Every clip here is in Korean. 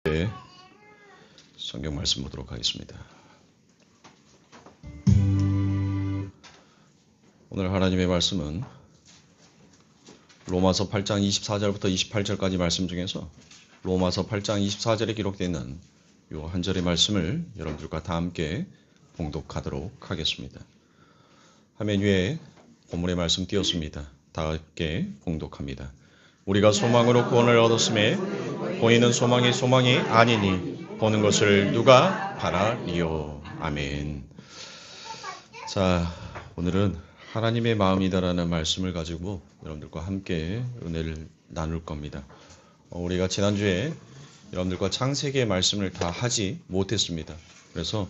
네, 성경 말씀 보도록 하겠습니다. 오늘 하나님의 말씀은 로마서 8장 24절부터 28절까지 말씀 중에서 로마서 8장 24절에 기록되어 있는 이 한 절의 말씀을 여러분들과 다 함께 봉독하도록 하겠습니다. 화면 위에 본문의 말씀 띄었습니다. 다 함께 봉독합니다. 우리가 소망으로 구원을 얻었음에 보이는 소망이 아니니 보는 것을 누가 바라리요. 아멘. 자, 오늘은 하나님의 마음이다라는 말씀을 가지고 여러분들과 함께 은혜를 나눌 겁니다. 우리가 지난주에 여러분들과 창세기의 말씀을 다 하지 못했습니다. 그래서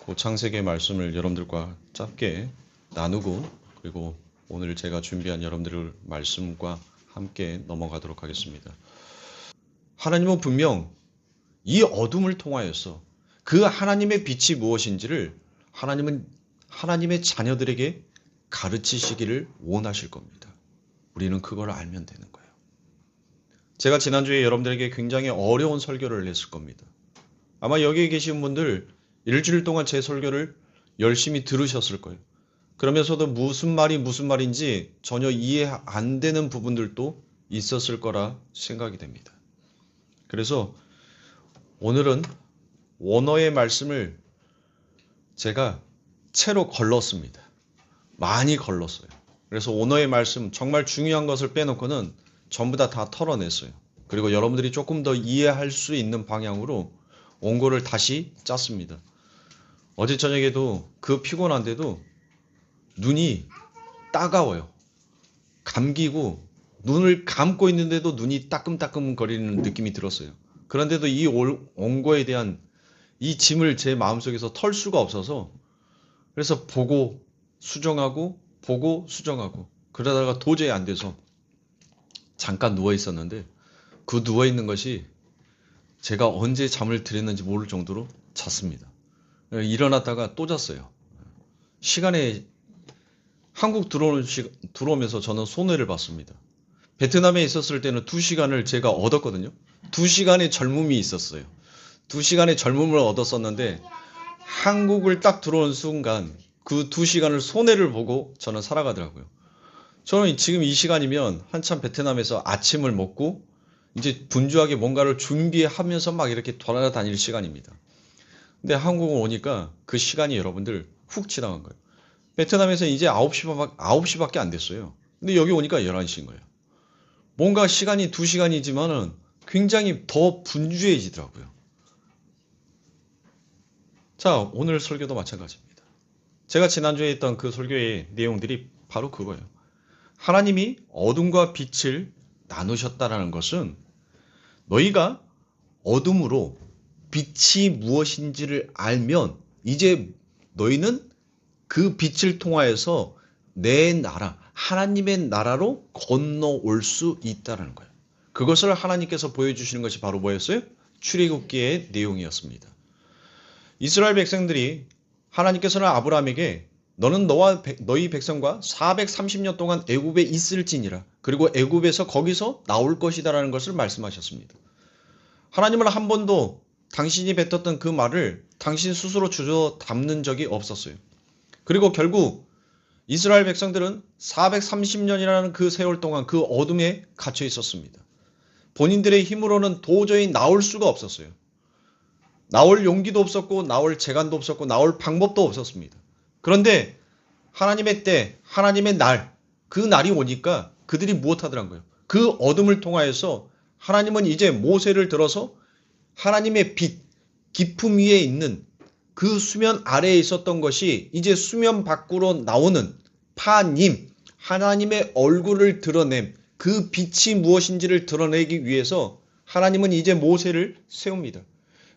그 창세기의 말씀을 여러분들과 짧게 나누고 그리고 오늘 제가 준비한 여러분들의 말씀과 함께 넘어가도록 하겠습니다. 하나님은 분명 이 어둠을 통하여서 그 하나님의 빛이 무엇인지를 하나님은 하나님의 자녀들에게 가르치시기를 원하실 겁니다. 우리는 그걸 알면 되는 거예요. 제가 지난주에 여러분들에게 굉장히 어려운 설교를 했을 겁니다. 아마 여기 계신 분들 일주일 동안 제 설교를 열심히 들으셨을 거예요. 그러면서도 무슨 말인지 전혀 이해 안 되는 부분들도 있었을 거라 생각이 됩니다. 그래서 오늘은 원어의 말씀을 제가 채로 걸렀습니다. 많이 걸렀어요. 그래서 원어의 말씀 정말 중요한 것을 빼놓고는 전부 다 털어냈어요. 그리고 여러분들이 조금 더 이해할 수 있는 방향으로 원고를 다시 짰습니다. 어제 저녁에도 그 피곤한데도 눈이 따가워요. 감기고 눈을 감고 있는데도 눈이 따끔따끔 거리는 느낌이 들었어요. 그런데도 이 원고에 대한 이 짐을 제 마음속에서 털 수가 없어서 그래서 보고 수정하고 그러다가 도저히 안 돼서 잠깐 누워 있었는데 그 누워 있는 것이 제가 언제 잠을 들였는지 모를 정도로 잤습니다. 일어났다가 또 잤어요. 시간에 한국 들어오면서 저는 손해를 봤습니다. 베트남에 있었을 때는 2시간을 제가 얻었거든요. 2시간의 젊음이 있었어요. 2시간의 젊음을 얻었었는데 한국을 딱 들어오는 순간 그 2시간을 손해를 보고 저는 살아가더라고요. 저는 지금 이 시간이면 한참 베트남에서 아침을 먹고 이제 분주하게 뭔가를 준비하면서 막 이렇게 돌아다닐 시간입니다. 근데 한국에 오니까 그 시간이 여러분들 훅 지나간 거예요. 베트남에서 이제 9시밖에 안 됐어요. 근데 여기 오니까 11시인 거예요. 뭔가 시간이 2시간이지만은 굉장히 더 분주해지더라고요. 자, 오늘 설교도 마찬가지입니다. 제가 지난주에 했던 그 설교의 내용들이 바로 그거예요. 하나님이 어둠과 빛을 나누셨다라는 것은 너희가 어둠으로 빛이 무엇인지를 알면 이제 너희는 그 빛을 통하여서 내 나라, 하나님의 나라로 건너올 수 있다는 거예요. 그것을 하나님께서 보여주시는 것이 바로 뭐였어요? 출애굽기의 내용이었습니다. 이스라엘 백성들이 하나님께서는 아브라함에게 너는 너와 너희 백성과 430년 동안 애굽에 있을지니라. 그리고 애굽에서 거기서 나올 것이다라는 것을 말씀하셨습니다. 하나님은 한 번도 당신이 뱉었던 그 말을 당신 스스로 주저 담는 적이 없었어요. 그리고 결국 이스라엘 백성들은 430년이라는 그 세월 동안 그 어둠에 갇혀 있었습니다. 본인들의 힘으로는 도저히 나올 수가 없었어요. 나올 용기도 없었고 나올 재간도 없었고 나올 방법도 없었습니다. 그런데 하나님의 때, 하나님의 날, 그 날이 오니까 그들이 무엇하더란 거예요? 그 어둠을 통하여서 하나님은 이제 모세를 들어서 하나님의 빛, 깊음 위에 있는 그 수면 아래에 있었던 것이 이제 수면 밖으로 나오는 파님, 하나님의 얼굴을 드러냄 그 빛이 무엇인지를 드러내기 위해서 하나님은 이제 모세를 세웁니다.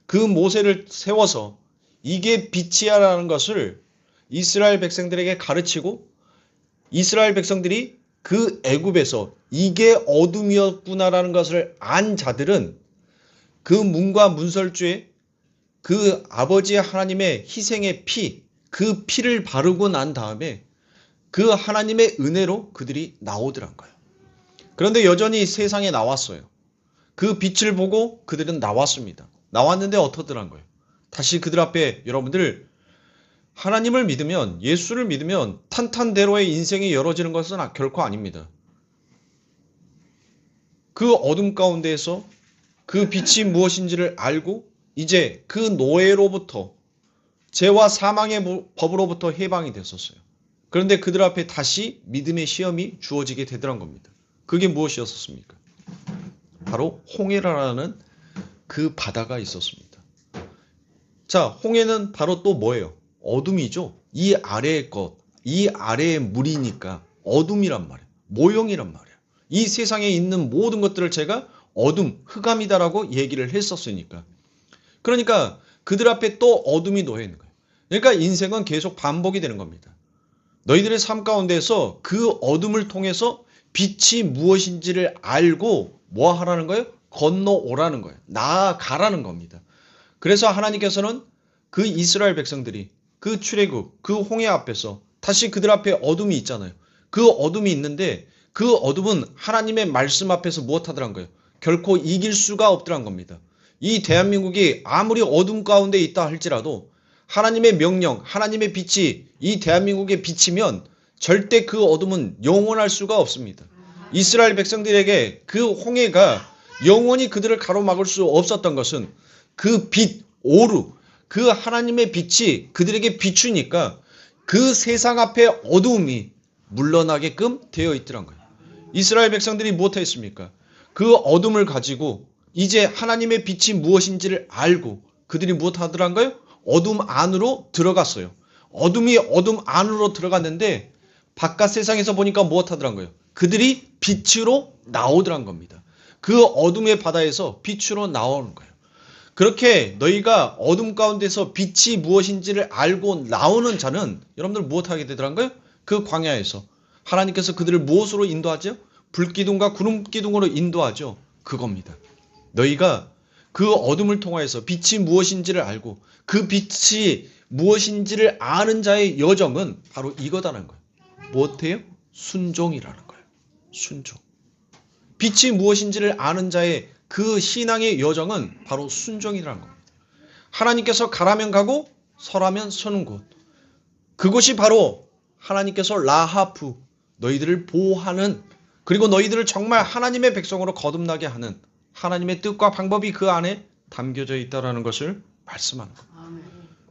그 모세를 세워서 이게 빛이야라는 것을 이스라엘 백성들에게 가르치고 이스라엘 백성들이 그 애굽에서 이게 어둠이었구나라는 것을 안 자들은 그 문과 문설주에 그 아버지 하나님의 희생의 피, 그 피를 바르고 난 다음에 그 하나님의 은혜로 그들이 나오더란 거예요. 그런데 여전히 세상에 나왔어요. 그 빛을 보고 그들은 나왔습니다. 나왔는데 어떻더란 거예요? 다시 그들 앞에 여러분들 하나님을 믿으면, 예수를 믿으면 탄탄대로의 인생이 열어지는 것은 결코 아닙니다. 그 어둠 가운데에서 그 빛이 무엇인지를 알고 이제 그 노예로부터, 죄와 사망의 법으로부터 해방이 됐었어요. 그런데 그들 앞에 다시 믿음의 시험이 주어지게 되더란 겁니다. 그게 무엇이었습니까? 바로 홍해라는 그 바다가 있었습니다. 자, 홍해는 바로 또 뭐예요? 어둠이죠. 이 아래의 것, 이 아래의 물이니까 어둠이란 말이에요. 모형이란 말이에요. 이 세상에 있는 모든 것들을 제가 어둠, 흑암이다라고 얘기를 했었으니까. 그러니까 그들 앞에 또 어둠이 놓여 있는 거예요. 그러니까 인생은 계속 반복이 되는 겁니다. 너희들의 삶 가운데서 그 어둠을 통해서 빛이 무엇인지를 알고 뭐 하라는 거예요? 건너오라는 거예요. 나아가라는 겁니다. 그래서 하나님께서는 그 이스라엘 백성들이 그 출애굽, 그 홍해 앞에서 다시 그들 앞에 어둠이 있잖아요. 그 어둠이 있는데 그 어둠은 하나님의 말씀 앞에서 무엇하더란 거예요? 결코 이길 수가 없더란 겁니다. 이 대한민국이 아무리 어둠 가운데 있다 할지라도 하나님의 명령, 하나님의 빛이 이 대한민국에 비치면 절대 그 어둠은 영원할 수가 없습니다. 이스라엘 백성들에게 그 홍해가 영원히 그들을 가로막을 수 없었던 것은 그 빛, 오루, 그 하나님의 빛이 그들에게 비추니까 그 세상 앞에 어두움이 물러나게끔 되어 있더란 거예요. 이스라엘 백성들이 무엇했습니까? 그 어둠을 가지고 이제 하나님의 빛이 무엇인지를 알고 그들이 무엇하더란 거예요? 어둠 안으로 들어갔어요. 어둠이 어둠 안으로 들어갔는데 바깥 세상에서 보니까 무엇하더란 거예요? 그들이 빛으로 나오더란 겁니다. 그 어둠의 바다에서 빛으로 나오는 거예요. 그렇게 너희가 어둠 가운데서 빛이 무엇인지를 알고 나오는 자는 여러분들 무엇하게 되더란 거예요? 그 광야에서 하나님께서 그들을 무엇으로 인도하죠? 불기둥과 구름기둥으로 인도하죠. 그겁니다. 너희가 그 어둠을 통하여서 빛이 무엇인지를 알고 그 빛이 무엇인지를 아는 자의 여정은 바로 이거다는 거예요. 무엇해요? 순종이라는 거예요. 순종. 빛이 무엇인지를 아는 자의 그 신앙의 여정은 바로 순종이라는 겁니다. 하나님께서 가라면 가고 서라면 서는 곳. 그곳이 바로 하나님께서 라하프, 너희들을 보호하는, 그리고 너희들을 정말 하나님의 백성으로 거듭나게 하는 하나님의 뜻과 방법이 그 안에 담겨져 있다는 것을 말씀하는 겁니다.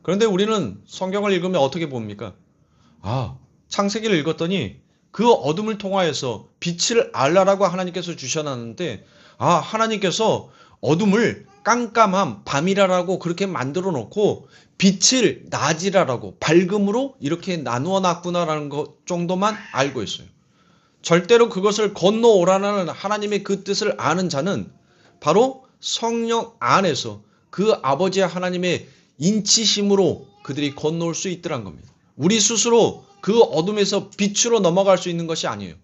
그런데 우리는 성경을 읽으면 어떻게 봅니까? 창세기를 읽었더니 그 어둠을 통하여서 빛을 알라라고 하나님께서 주셔놨는데 하나님께서 어둠을 깜깜함, 밤이라라고 그렇게 만들어 놓고 빛을 낮이라라고 밝음으로 이렇게 나누어 놨구나라는 것 정도만 알고 있어요. 절대로 그것을 건너오라는 하나님의 그 뜻을 아는 자는 바로 성령 안에서 그 아버지 하나님의 인치심으로 그들이 건너올 수 있더란 겁니다. 우리 스스로 그 어둠에서 빛으로 넘어갈 수 있는 것이 아니에요.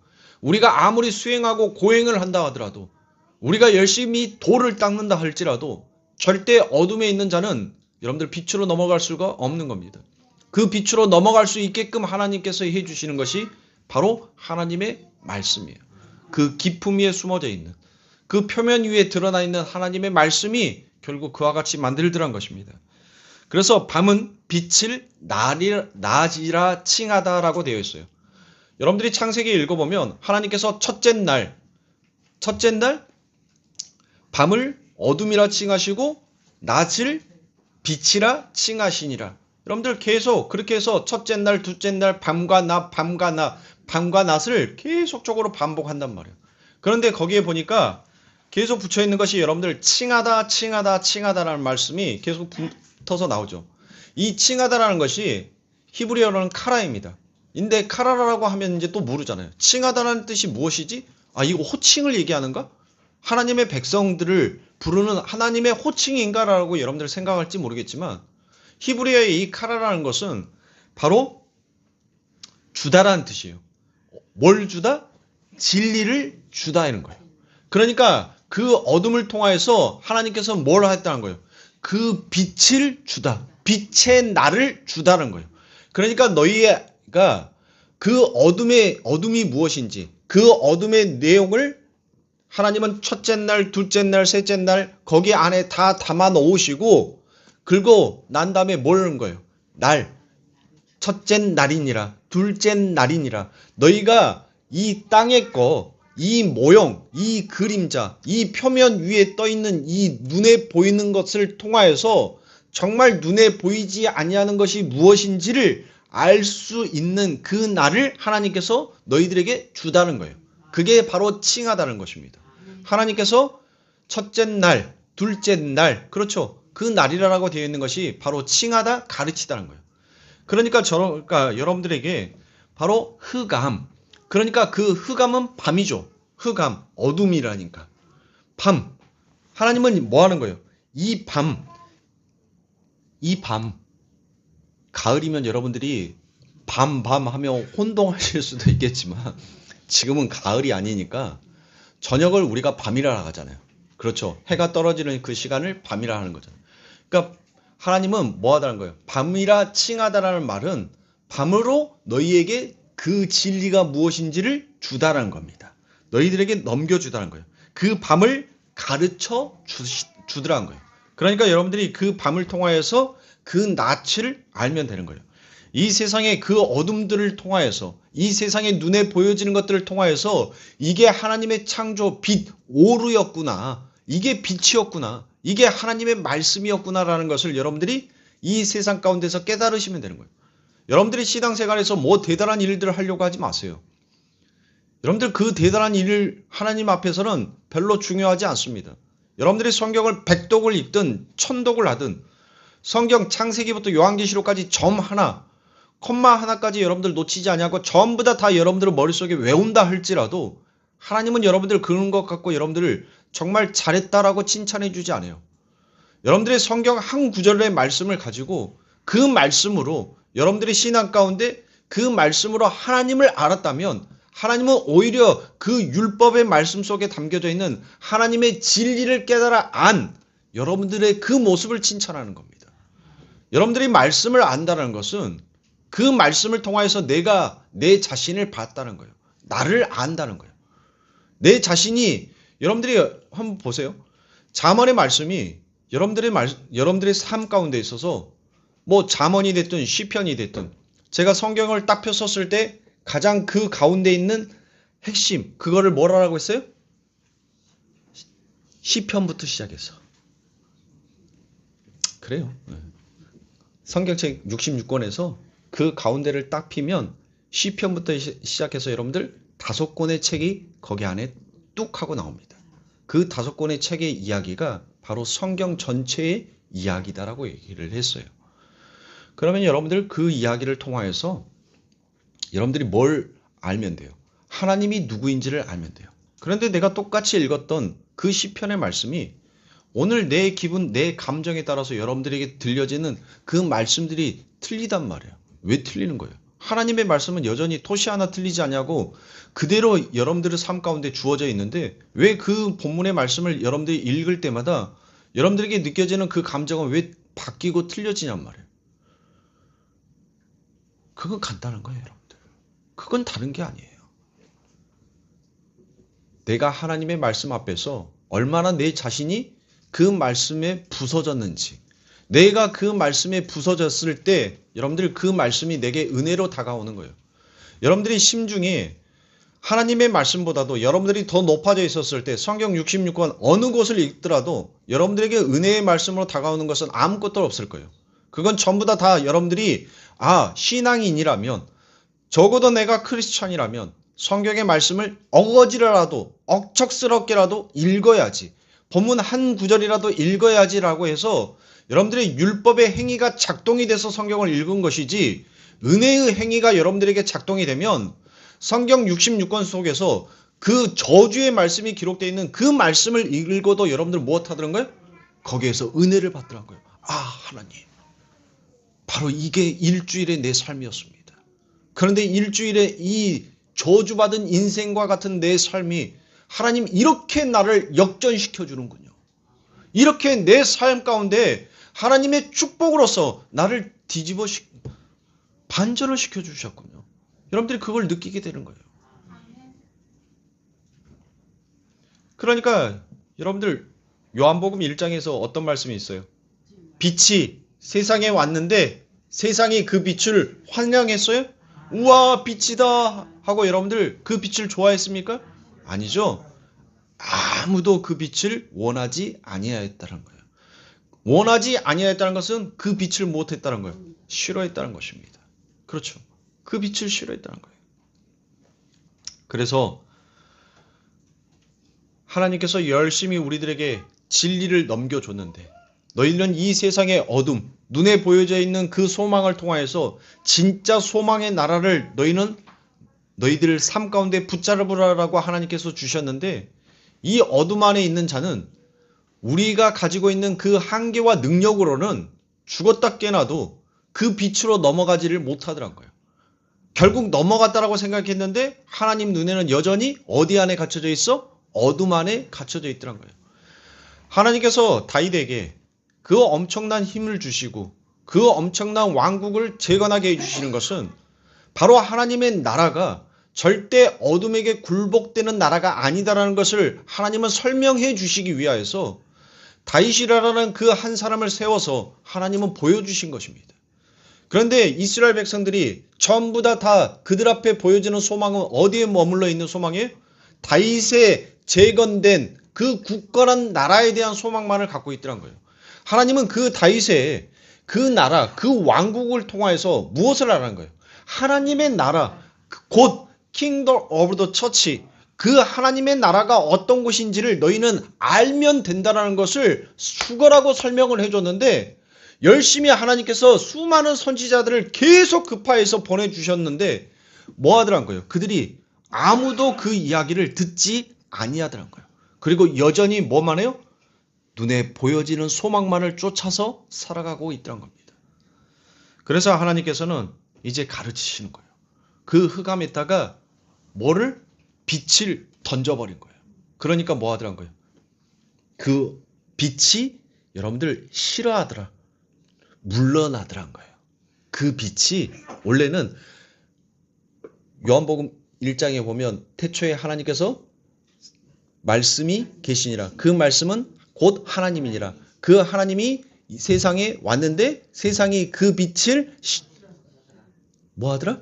우리가 아무리 수행하고 고행을 한다 하더라도, 우리가 열심히 돌을 닦는다 할지라도 절대 어둠에 있는 자는 여러분들 빛으로 넘어갈 수가 없는 겁니다. 그 빛으로 넘어갈 수 있게끔 하나님께서 해주시는 것이 바로 하나님의 말씀이에요. 그 깊음 위에 숨어져 있는, 그 표면 위에 드러나 있는 하나님의 말씀이 결국 그와 같이 만들더란 것입니다. 그래서 밤은 빛을 낮이라 칭하다라고 되어 있어요. 여러분들이 창세기 읽어보면 하나님께서 첫째 날 밤을 어둠이라 칭하시고 낮을 빛이라 칭하시니라. 여러분들 계속 그렇게 해서 첫째 날, 둘째 날, 밤과 낮을 계속적으로 반복한단 말이에요. 그런데 거기에 보니까 계속 붙여있는 것이 여러분들 칭하다라는 말씀이 계속 붙어서 나오죠. 이 칭하다라는 것이 히브리어로는 카라입니다. 근데 카라라고 하면 이제 또 모르잖아요. 칭하다라는 뜻이 무엇이지? 이거 호칭을 얘기하는가? 하나님의 백성들을 부르는 하나님의 호칭인가라고 여러분들 생각할지 모르겠지만 히브리어의 이 카라라는 것은 바로 주다라는 뜻이에요. 뭘 주다? 진리를 주다 이런 거예요. 그러니까 그 어둠을 통하여서 하나님께서 뭘 했다는 거예요? 그 빛을 주다. 빛의 날을 주다는 거예요. 그러니까 너희가 그 어둠이 무엇인지, 그 어둠의 내용을 하나님은 첫째 날, 둘째 날, 셋째 날 거기 안에 다 담아 놓으시고 그리고 난 다음에 뭘 하는 거예요? 날. 첫째 날이니라, 둘째 날이니라. 너희가 이 땅의 거, 이 모형, 이 그림자, 이 표면 위에 떠 있는 이 눈에 보이는 것을 통하여서 정말 눈에 보이지 아니하는 것이 무엇인지를 알 수 있는 그 날을 하나님께서 너희들에게 주다는 거예요. 그게 바로 칭하다는 것입니다. 하나님께서 첫째 날, 둘째 날, 그렇죠. 그 날이라고 되어 있는 것이 바로 칭하다, 가르치다는 거예요. 그러니까 여러분들에게 바로 흑암. 그러니까 그 흑암은 밤이죠. 흑암, 어둠이라니까. 밤. 하나님은 뭐 하는 거예요? 이 밤. 가을이면 여러분들이 밤 하며 혼동하실 수도 있겠지만 지금은 가을이 아니니까 저녁을 우리가 밤이라 하잖아요. 그렇죠. 해가 떨어지는 그 시간을 밤이라 하는 거잖아요. 그러니까 하나님은 뭐 하다는 거예요? 밤이라 칭하다라는 말은 밤으로 너희에게 그 진리가 무엇인지를 주다라는 겁니다. 너희들에게 넘겨주다는 거예요. 그 밤을 가르쳐 주더라는 거예요. 그러니까 여러분들이 그 밤을 통하여서 그 낯을 알면 되는 거예요. 이 세상의 그 어둠들을 통하여서 이 세상의 눈에 보여지는 것들을 통하여서 이게 하나님의 창조 빛 오루였구나. 이게 빛이었구나. 이게 하나님의 말씀이었구나라는 것을 여러분들이 이 세상 가운데서 깨달으시면 되는 거예요. 여러분들이 신앙생활에서 뭐 대단한 일들을 하려고 하지 마세요. 여러분들 그 대단한 일을 하나님 앞에서는 별로 중요하지 않습니다. 여러분들이 성경을 100독을 읽든 1000독을 하든 성경 창세기부터 요한계시록까지 점 하나, 콤마 하나까지 여러분들 놓치지 아니하고 전부 다 여러분들의 머릿속에 외운다 할지라도 하나님은 여러분들 그런 것 갖고 여러분들을 정말 잘했다라고 칭찬해 주지 않아요. 여러분들의 성경 한 구절의 말씀을 가지고 그 말씀으로 여러분들의 신앙 가운데 그 말씀으로 하나님을 알았다면 하나님은 오히려 그 율법의 말씀 속에 담겨져 있는 하나님의 진리를 깨달아 안 여러분들의 그 모습을 칭찬하는 겁니다. 여러분들이 말씀을 안다는 것은 그 말씀을 통하여서 내가 내 자신을 봤다는 거예요. 나를 안다는 거예요. 내 자신이 여러분들이 한번 보세요. 잠언의 말씀이 여러분들의 삶 가운데 있어서 뭐 잠언이 됐든 시편이 됐든 제가 성경을 딱 펴섰을 때 가장 그 가운데 있는 핵심 그거를 뭐라고 했어요? 시편부터 시작해서 그래요. 성경책 66권에서 그 가운데를 딱 피면 시편부터 시작해서 여러분들 5권의 책이 거기 안에 뚝 하고 나옵니다. 그 5권의 책의 이야기가 바로 성경 전체의 이야기다라고 얘기를 했어요. 그러면 여러분들 그 이야기를 통하여서 여러분들이 뭘 알면 돼요? 하나님이 누구인지를 알면 돼요. 그런데 내가 똑같이 읽었던 그 시편의 말씀이 오늘 내 기분, 내 감정에 따라서 여러분들에게 들려지는 그 말씀들이 틀리단 말이에요. 왜 틀리는 거예요? 하나님의 말씀은 여전히 토시 하나 틀리지 않냐고 그대로 여러분들의 삶 가운데 주어져 있는데 왜 그 본문의 말씀을 여러분들이 읽을 때마다 여러분들에게 느껴지는 그 감정은 왜 바뀌고 틀려지냔 말이에요. 그건 간단한 거예요, 여러분들. 그건 다른 게 아니에요. 내가 하나님의 말씀 앞에서 얼마나 내 자신이 그 말씀에 부서졌는지 내가 그 말씀에 부서졌을 때 여러분들 그 말씀이 내게 은혜로 다가오는 거예요. 여러분들이 심중에 하나님의 말씀보다도 여러분들이 더 높아져 있었을 때 성경 66권 어느 곳을 읽더라도 여러분들에게 은혜의 말씀으로 다가오는 것은 아무것도 없을 거예요. 그건 전부 다 여러분들이 신앙인이라면 적어도 내가 크리스찬이라면 성경의 말씀을 어거지라도 억척스럽게라도 읽어야지 본문 한 구절이라도 읽어야지라고 해서 여러분들의 율법의 행위가 작동이 돼서 성경을 읽은 것이지 은혜의 행위가 여러분들에게 작동이 되면 성경 66권 속에서 그 저주의 말씀이 기록되어 있는 그 말씀을 읽어도 여러분들 무엇하더란 거예요? 거기에서 은혜를 받더란 거예요. 하나님 바로 이게 일주일의 내 삶이었습니다. 그런데 일주일에 이 저주받은 인생과 같은 내 삶이 하나님 이렇게 나를 역전시켜 주는군요. 이렇게 내 삶 가운데 하나님의 축복으로서 나를 반전을 시켜 주셨군요. 여러분들이 그걸 느끼게 되는 거예요. 그러니까 여러분들 요한복음 1장에서 어떤 말씀이 있어요? 빛이 세상에 왔는데 세상이 그 빛을 환영했어요? 우와 빛이다 하고 여러분들 그 빛을 좋아했습니까? 아니죠. 아무도 그 빛을 원하지 아니하였다는 거예요. 원하지 아니하였다는 것은 그 빛을 못했다는 거예요. 싫어했다는 것입니다. 그렇죠. 그 빛을 싫어했다는 거예요. 그래서 하나님께서 열심히 우리들에게 진리를 넘겨줬는데 너희는 이 세상의 어둠, 눈에 보여져 있는 그 소망을 통하여서 진짜 소망의 나라를 너희들 삶 가운데 붙잡으라고 하나님께서 주셨는데 이 어둠 안에 있는 자는 우리가 가지고 있는 그 한계와 능력으로는 죽었다 깨나도 그 빛으로 넘어가지를 못하더란 거예요. 결국 넘어갔다라고 생각했는데 하나님 눈에는 여전히 어디 안에 갇혀져 있어? 어둠 안에 갇혀져 있더란 거예요. 하나님께서 다윗에게 그 엄청난 힘을 주시고 그 엄청난 왕국을 재건하게 해주시는 것은 바로 하나님의 나라가 절대 어둠에게 굴복되는 나라가 아니다라는 것을 하나님은 설명해 주시기 위하여서 다윗이라는 그 한 사람을 세워서 하나님은 보여주신 것입니다. 그런데 이스라엘 백성들이 전부 다 그들 앞에 보여지는 소망은 어디에 머물러 있는 소망이에요? 다윗의 재건된 그 굳건한 나라에 대한 소망만을 갖고 있더란 거예요. 하나님은 그 다윗의 그 나라, 그 왕국을 통하여서 무엇을 하라는 거예요? 하나님의 나라, 곧 Kingdom of the Church, 그 하나님의 나라가 어떤 곳인지를 너희는 알면 된다는 것을 수거라고 설명을 해줬는데 열심히 하나님께서 수많은 선지자들을 계속 급파해서 보내주셨는데 뭐 하더란 거예요? 그들이 아무도 그 이야기를 듣지 아니하더란 거예요. 그리고 여전히 뭐만 해요? 눈에 보여지는 소망만을 쫓아서 살아가고 있더란 겁니다. 그래서 하나님께서는 이제 가르치시는 거예요. 그 흑암에다가 뭐를? 빛을 던져버린 거예요. 그러니까 뭐 하더란 거예요? 그 빛이 여러분들 싫어하더라. 물러나더란 거예요. 그 빛이 원래는 요한복음 1장에 보면 태초에 하나님께서 말씀이 계시니라. 그 말씀은 곧 하나님이니라. 그 하나님이 세상에 왔는데 세상이 그 빛을 뭐 하더라?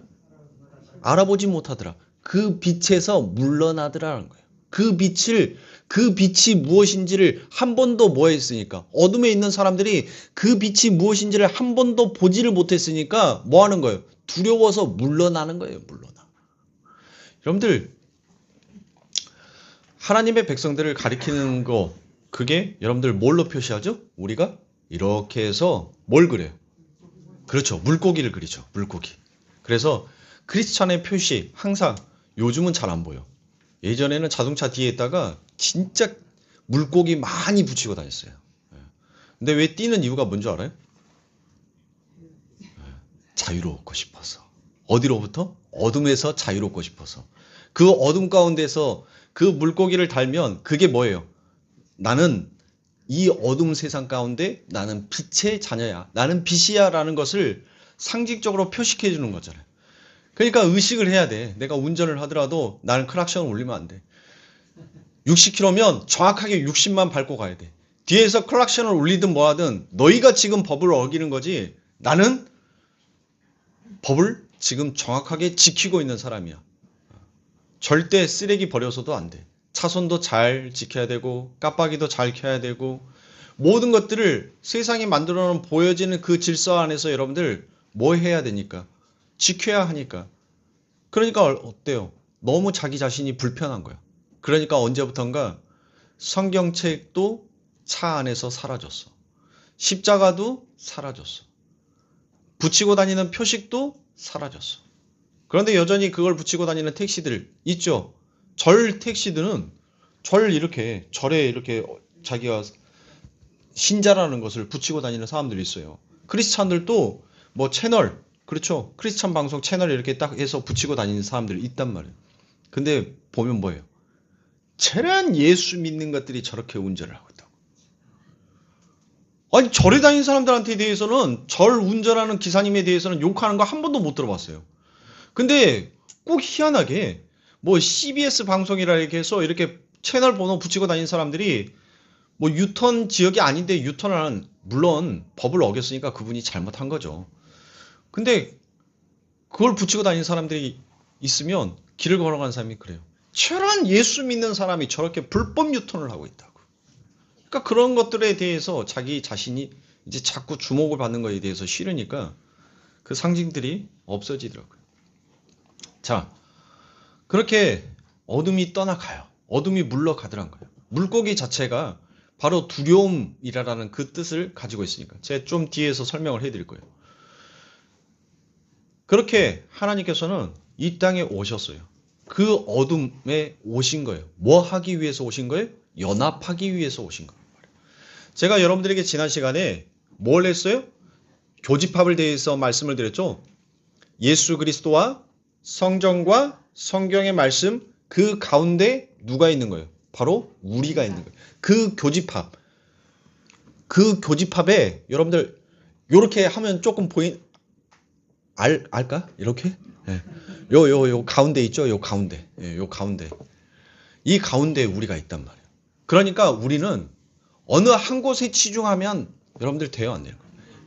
알아보지 못하더라. 그 빛에서 물러나더라는 거예요. 그 빛이 무엇인지를 한 번도 뭐 했으니까 어둠에 있는 사람들이 그 빛이 무엇인지를 한 번도 보지를 못했으니까 뭐 하는 거예요? 두려워서 물러나는 거예요. 물러나. 여러분들 하나님의 백성들을 가리키는 거 그게 여러분들 뭘로 표시하죠? 우리가 이렇게 해서 뭘 그려요? 그렇죠. 물고기를 그리죠. 물고기. 그래서 크리스찬의 표시 항상 요즘은 잘 안 보여. 예전에는 자동차 뒤에다가 진짜 물고기 많이 붙이고 다녔어요. 근데 왜 띄는 이유가 뭔지 알아요? 자유롭고 싶어서. 어디로부터? 어둠에서 자유롭고 싶어서. 그 어둠 가운데서 그 물고기를 달면 그게 뭐예요? 나는 이 어둠 세상 가운데 나는 빛의 자녀야. 나는 빛이야 라는 것을 상징적으로 표시해 주는 거잖아요. 그러니까 의식을 해야 돼. 내가 운전을 하더라도 나는 클락션을 울리면 안 돼. 60km면 정확하게 60만 밟고 가야 돼. 뒤에서 클락션을 울리든 뭐하든 너희가 지금 법을 어기는 거지 나는 법을 지금 정확하게 지키고 있는 사람이야. 절대 쓰레기 버려서도 안 돼. 차선도 잘 지켜야 되고 깜빡이도 잘 켜야 되고 모든 것들을 세상이 만들어 놓은 보여지는 그 질서 안에서 여러분들 뭐 해야 되니까? 지켜야 하니까. 그러니까 어때요? 너무 자기 자신이 불편한 거야. 그러니까 언제부턴가 성경책도 차 안에서 사라졌어. 십자가도 사라졌어. 붙이고 다니는 표식도 사라졌어. 그런데 여전히 그걸 붙이고 다니는 택시들 있죠? 절 택시들은 절에 이렇게 자기가 신자라는 것을 붙이고 다니는 사람들이 있어요. 크리스찬들도 뭐 채널, 그렇죠? 크리스찬 방송 채널 이렇게 딱 해서 붙이고 다니는 사람들이 있단 말이에요. 근데 보면 뭐예요? cer한 예수 믿는 것들이 저렇게 운전을 하고 있다고. 아니 절에 다니는 사람들한테 대해서는 절 운전하는 기사님에 대해서는 욕하는 거 한 번도 못 들어봤어요. 근데 꼭 희한하게 뭐 CBS 방송이라 이렇게 해서 이렇게 채널 번호 붙이고 다니는 사람들이 뭐 유턴 지역이 아닌데 유턴하는, 물론 법을 어겼으니까 그분이 잘못한 거죠. 근데 그걸 붙이고 다니는 사람들이 있으면 길을 걸어가는 사람이 그래요. 철한 예수 믿는 사람이 저렇게 불법 유턴을 하고 있다고. 그러니까 그런 것들에 대해서 자기 자신이 이제 자꾸 주목을 받는 것에 대해서 싫으니까 그 상징들이 없어지더라고요. 자, 그렇게 어둠이 떠나가요. 어둠이 물러가더란 거예요. 물고기 자체가 바로 두려움이라는 그 뜻을 가지고 있으니까. 제가 좀 뒤에서 설명을 해드릴 거예요. 그렇게 하나님께서는 이 땅에 오셨어요. 그 어둠에 오신 거예요. 뭐 하기 위해서 오신 거예요? 연합하기 위해서 오신 거예요. 제가 여러분들에게 지난 시간에 뭘 했어요? 교집합을 대해서 말씀을 드렸죠. 예수 그리스도와 성경과 성경의 말씀, 그 가운데 누가 있는 거예요? 바로 우리가 있는 거예요. 그 교집합에 여러분들 이렇게 하면 조금 알까? 이렇게? 네. 요 가운데 있죠? 요 가운데. 네, 요 가운데. 이 가운데에 우리가 있단 말이에요. 그러니까 우리는 어느 한 곳에 치중하면 여러분들 돼요, 안 돼요?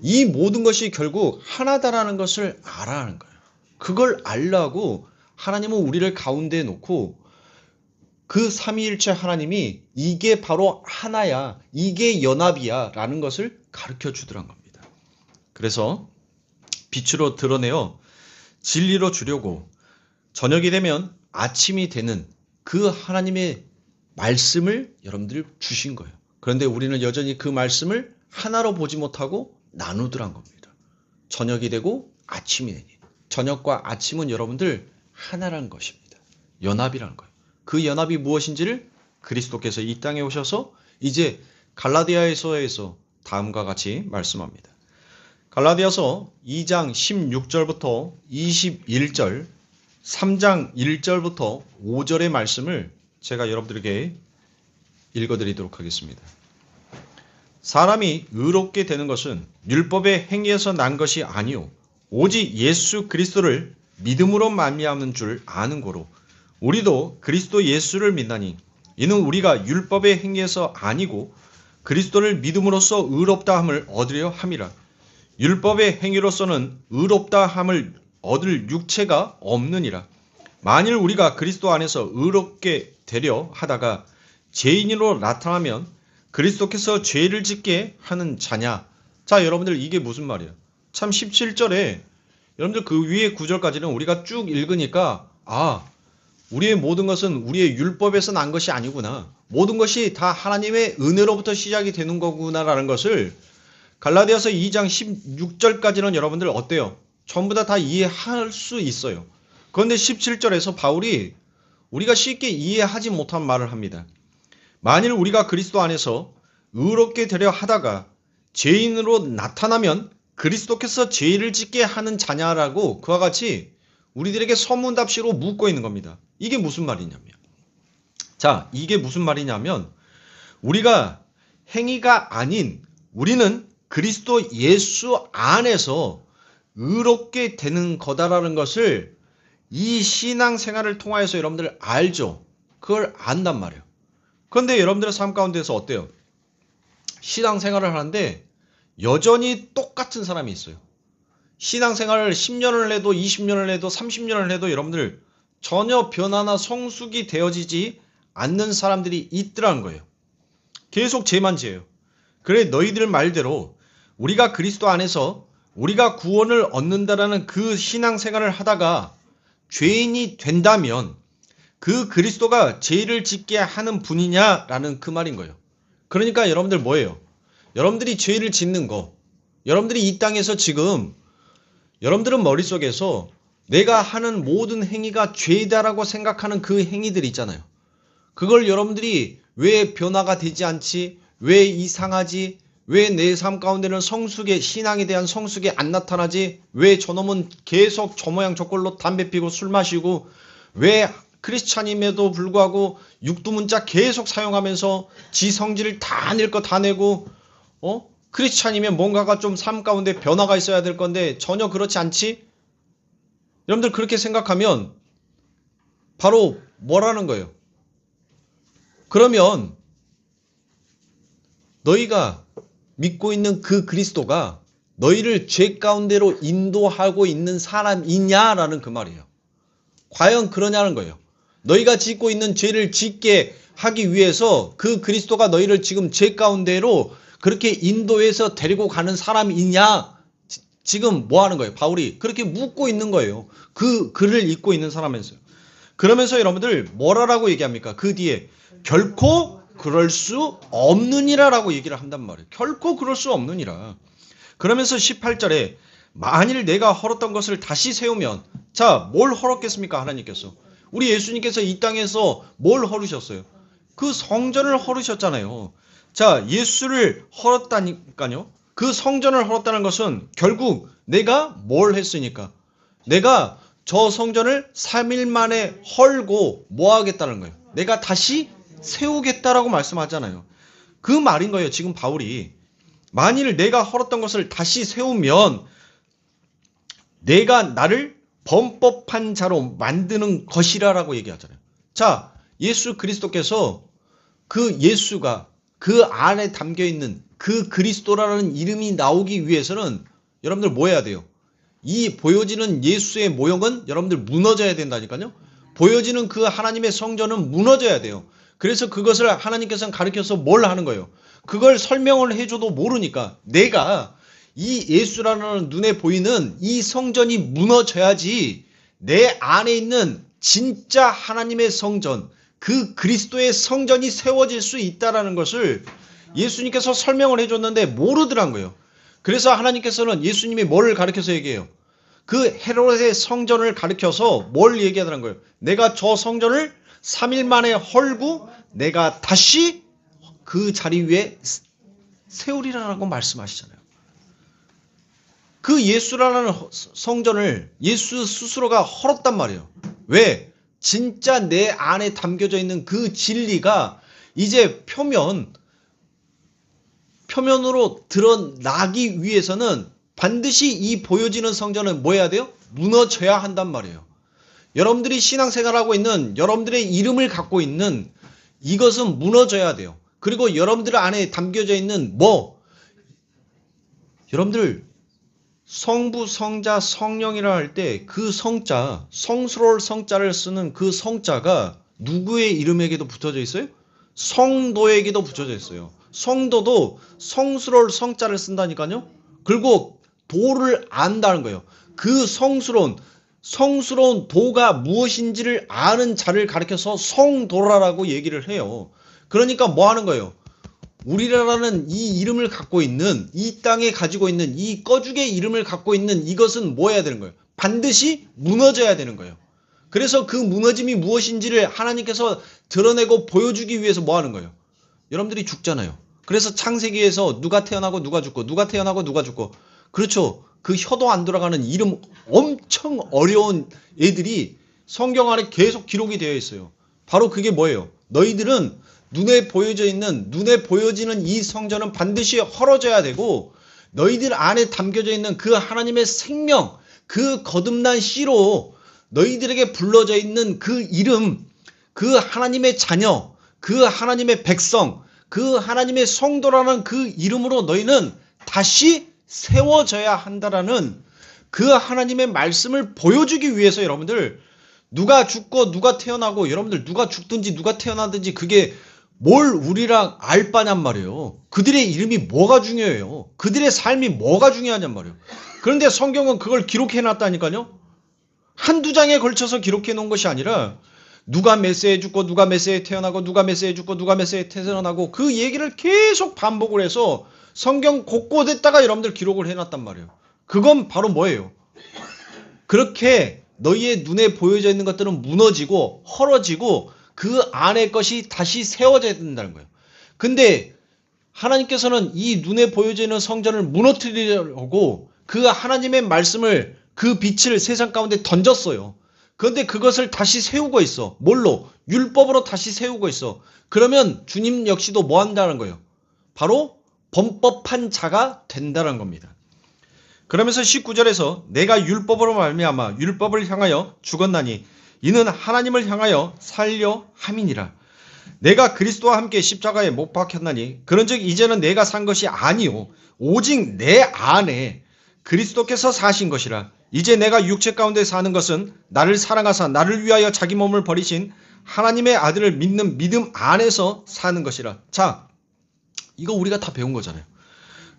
이 모든 것이 결국 하나다라는 것을 알아야 하는 거예요. 그걸 알라고 하나님은 우리를 가운데에 놓고 그 삼위일체 하나님이 이게 바로 하나야, 이게 연합이야 라는 것을 가르쳐 주더란 겁니다. 그래서 빛으로 드러내어 진리로 주려고 저녁이 되면 아침이 되는 그 하나님의 말씀을 여러분들 주신 거예요. 그런데 우리는 여전히 그 말씀을 하나로 보지 못하고 나누더란 겁니다. 저녁이 되고 아침이 되니. 저녁과 아침은 여러분들 하나라는 것입니다. 연합이라는 거예요. 그 연합이 무엇인지를 그리스도께서 이 땅에 오셔서 이제 갈라디아서에서 다음과 같이 말씀합니다. 갈라디아서 2장 16절부터 21절, 3장 1절부터 5절의 말씀을 제가 여러분들에게 읽어드리도록 하겠습니다. 사람이 의롭게 되는 것은 율법의 행위에서 난 것이 아니요 오직 예수 그리스도를 믿음으로 말미암는 줄 아는 고로 우리도 그리스도 예수를 믿나니 이는 우리가 율법의 행위에서 아니고 그리스도를 믿음으로써 의롭다 함을 얻으려 함이라. 율법의 행위로서는 의롭다 함을 얻을 육체가 없느니라. 만일 우리가 그리스도 안에서 의롭게 되려 하다가 죄인으로 나타나면 그리스도께서 죄를 짓게 하는 자냐? 자, 여러분들 이게 무슨 말이에요? 참 17절에 여러분들 그 위에 9절까지는 우리가 쭉 읽으니까 우리의 모든 것은 우리의 율법에서 난 것이 아니구나. 모든 것이 다 하나님의 은혜로부터 시작이 되는 거구나라는 것을 갈라디아서 2장 16절까지는 여러분들 어때요? 전부 다 이해할 수 있어요. 그런데 17절에서 바울이 우리가 쉽게 이해하지 못한 말을 합니다. 만일 우리가 그리스도 안에서 의롭게 되려 하다가 죄인으로 나타나면 그리스도께서 죄를 짓게 하는 자냐라고 그와 같이 우리들에게 서문답시로 묻고 있는 겁니다. 이게 무슨 말이냐면, 자, 이게 무슨 말이냐면 우리가 행위가 아닌 우리는 그리스도 예수 안에서 의롭게 되는 거다라는 것을 이 신앙생활을 통하여서 여러분들 알죠. 그걸 안단 말이에요. 그런데 여러분들의 삶 가운데서 어때요? 신앙생활을 하는데 여전히 똑같은 사람이 있어요. 신앙생활을 10년을 해도 20년을 해도 30년을 해도 여러분들 전혀 변화나 성숙이 되어지지 않는 사람들이 있더라는 거예요. 계속 죄만 지어요. 그래 너희들 말대로 우리가 그리스도 안에서 우리가 구원을 얻는다라는 그 신앙생활을 하다가 죄인이 된다면 그 그리스도가 죄를 짓게 하는 분이냐라는 그 말인 거예요. 그러니까 여러분들 뭐예요? 여러분들이 죄를 짓는 거, 여러분들이 이 땅에서 지금 여러분들은 머릿속에서 내가 하는 모든 행위가 죄다라고 생각하는 그 행위들 있잖아요. 그걸 여러분들이 왜 변화가 되지 않지? 왜 이상하지? 왜 내 삶 가운데는 성숙의 신앙에 대한 성숙이 안 나타나지? 왜 저놈은 계속 저 모양 저 꼴로 담배 피고 술 마시고 왜 크리스찬임에도 불구하고 육두문자 계속 사용하면서 지 성질을 다 낼 거 다 내고 크리스찬이면 뭔가가 좀 삶 가운데 변화가 있어야 될 건데 전혀 그렇지 않지? 여러분들 그렇게 생각하면 바로 뭐라는 거예요? 그러면 너희가 믿고 있는 그 그리스도가 너희를 죄 가운데로 인도하고 있는 사람이냐라는 그 말이에요. 과연 그러냐는 거예요. 너희가 짓고 있는 죄를 짓게 하기 위해서 그 그리스도가 너희를 지금 죄 가운데로 그렇게 인도해서 데리고 가는 사람이냐? 지금 뭐 하는 거예요? 바울이 그렇게 묻고 있는 거예요. 그 글을 읽고 있는 사람에서요. 그러면서 여러분들 뭐라고 얘기합니까? 그 뒤에 결코 그럴 수 없느니라라고 얘기를 한단 말이에요. 결코 그럴 수 없느니라. 그러면서 18절에 만일 내가 헐었던 것을 다시 세우면, 자, 뭘 헐었겠습니까? 하나님께서. 우리 예수님께서 이 땅에서 뭘 헐으셨어요? 그 성전을 헐으셨잖아요. 자, 예수를 헐었다니까요. 그 성전을 헐었다는 것은 결국 내가 뭘 했으니까. 내가 저 성전을 3일 만에 헐고 뭐 하겠다는 거예요? 내가 다시 세우겠다라고 말씀하잖아요. 그 말인 거예요. 지금 바울이. 만일 내가 헐었던 것을 다시 세우면 내가 나를 범법한 자로 만드는 것이라라고 얘기하잖아요. 자, 예수 그리스도께서 그 예수가 그 안에 담겨있는 그 그리스도라는 이름이 나오기 위해서는 여러분들 뭐 해야 돼요? 이 보여지는 예수의 모형은 여러분들 무너져야 된다니까요. 보여지는 그 하나님의 성전은 무너져야 돼요. 그래서 그것을 하나님께서는 가르쳐서 뭘 하는 거예요? 그걸 설명을 해줘도 모르니까 내가 이 예수라는 눈에 보이는 이 성전이 무너져야지 내 안에 있는 진짜 하나님의 성전, 그 그리스도의 성전이 세워질 수 있다는 것을 예수님께서 설명을 해줬는데 모르더란 거예요. 그래서 하나님께서는 예수님이 뭘 가르쳐서 얘기해요? 그 헤롯의 성전을 가르쳐서 뭘 얘기하더란 거예요? 내가 저 성전을 3일 만에 헐고 내가 다시 그 자리 위에 세우리라고 말씀하시잖아요. 그 예수라는 성전을 예수 스스로가 헐었단 말이에요. 왜? 진짜 내 안에 담겨져 있는 그 진리가 이제 표면으로 드러나기 위해서는 반드시 이 보여지는 성전은 뭐 해야 돼요? 무너져야 한단 말이에요. 여러분들이 신앙생활하고 있는 여러분들의 이름을 갖고 있는 이것은 무너져야 돼요. 그리고 여러분들 안에 담겨져 있는 여러분들 성부, 성자, 성령이라 할 때 그 성자, 성스러울 성자를 쓰는 그 성자가 누구의 이름에게도 붙어져 있어요? 성도에게도 붙여져 있어요. 성도도 성스러울 성자를 쓴다니까요. 그리고 도를 안다는 거예요. 그 성스러운 도가 무엇인지를 아는 자를 가리켜서 성도라라고 얘기를 해요. 그러니까 뭐 하는 거예요? 우리라라는 이 이름을 갖고 있는, 이 땅에 가지고 있는 이 꺼죽의 이름을 갖고 있는 이것은 뭐 해야 되는 거예요? 반드시 무너져야 되는 거예요. 그래서 그 무너짐이 무엇인지를 하나님께서 드러내고 보여주기 위해서 뭐 하는 거예요? 여러분들이 죽잖아요. 그래서 창세기에서 누가 태어나고 누가 죽고 누가 태어나고 누가 죽고, 그렇죠. 그 혀도 안 돌아가는 이름 엄청 어려운 애들이 성경 안에 계속 기록이 되어 있어요. 바로 그게 뭐예요? 너희들은 눈에 보여지는 이 성전은 반드시 헐어져야 되고, 너희들 안에 담겨져 있는 그 하나님의 생명, 그 거듭난 씨로 너희들에게 불러져 있는 그 이름, 그 하나님의 자녀, 그 하나님의 백성, 그 하나님의 성도라는 그 이름으로 너희는 다시 세워져야 한다라는 그 하나님의 말씀을 보여주기 위해서 여러분들, 누가 죽고 누가 태어나고, 여러분들 누가 죽든지 누가 태어나든지 그게 뭘 우리랑 알 바냔 말이에요. 그들의 이름이 뭐가 중요해요? 그들의 삶이 뭐가 중요하냔 말이에요. 그런데 성경은 그걸 기록해 놨다니까요. 한두 장에 걸쳐서 기록해 놓은 것이 아니라 누가 몇 세에 죽고 누가 몇 세에 태어나고 누가 몇 세에 죽고 누가 몇 세에 태어나고 그 얘기를 계속 반복을 해서 성경 곳곳에다가 여러분들 기록을 해놨단 말이에요. 그건 바로 뭐예요? 그렇게 너희의 눈에 보여져 있는 것들은 무너지고 헐어지고 그 안의 것이 다시 세워져야 된다는 거예요. 근데 하나님께서는 이 눈에 보여져 있는 성전을 무너뜨리려고 그 하나님의 말씀을, 그 빛을 세상 가운데 던졌어요. 그런데 그것을 다시 세우고 있어. 뭘로? 율법으로 다시 세우고 있어. 그러면 주님 역시도 뭐 한다는 거예요? 바로 범법한 자가 된다는 겁니다. 그러면서 19절에서 내가 율법으로 말미암아 율법을 향하여 죽었나니 이는 하나님을 향하여 살려 함이니라. 내가 그리스도와 함께 십자가에 못 박혔나니 그런즉 이제는 내가 산 것이 아니요 오직 내 안에 그리스도께서 사신 것이라. 이제 내가 육체 가운데 사는 것은 나를 사랑하사 나를 위하여 자기 몸을 버리신 하나님의 아들을 믿는 믿음 안에서 사는 것이라. 자, 이거 우리가 다 배운 거잖아요.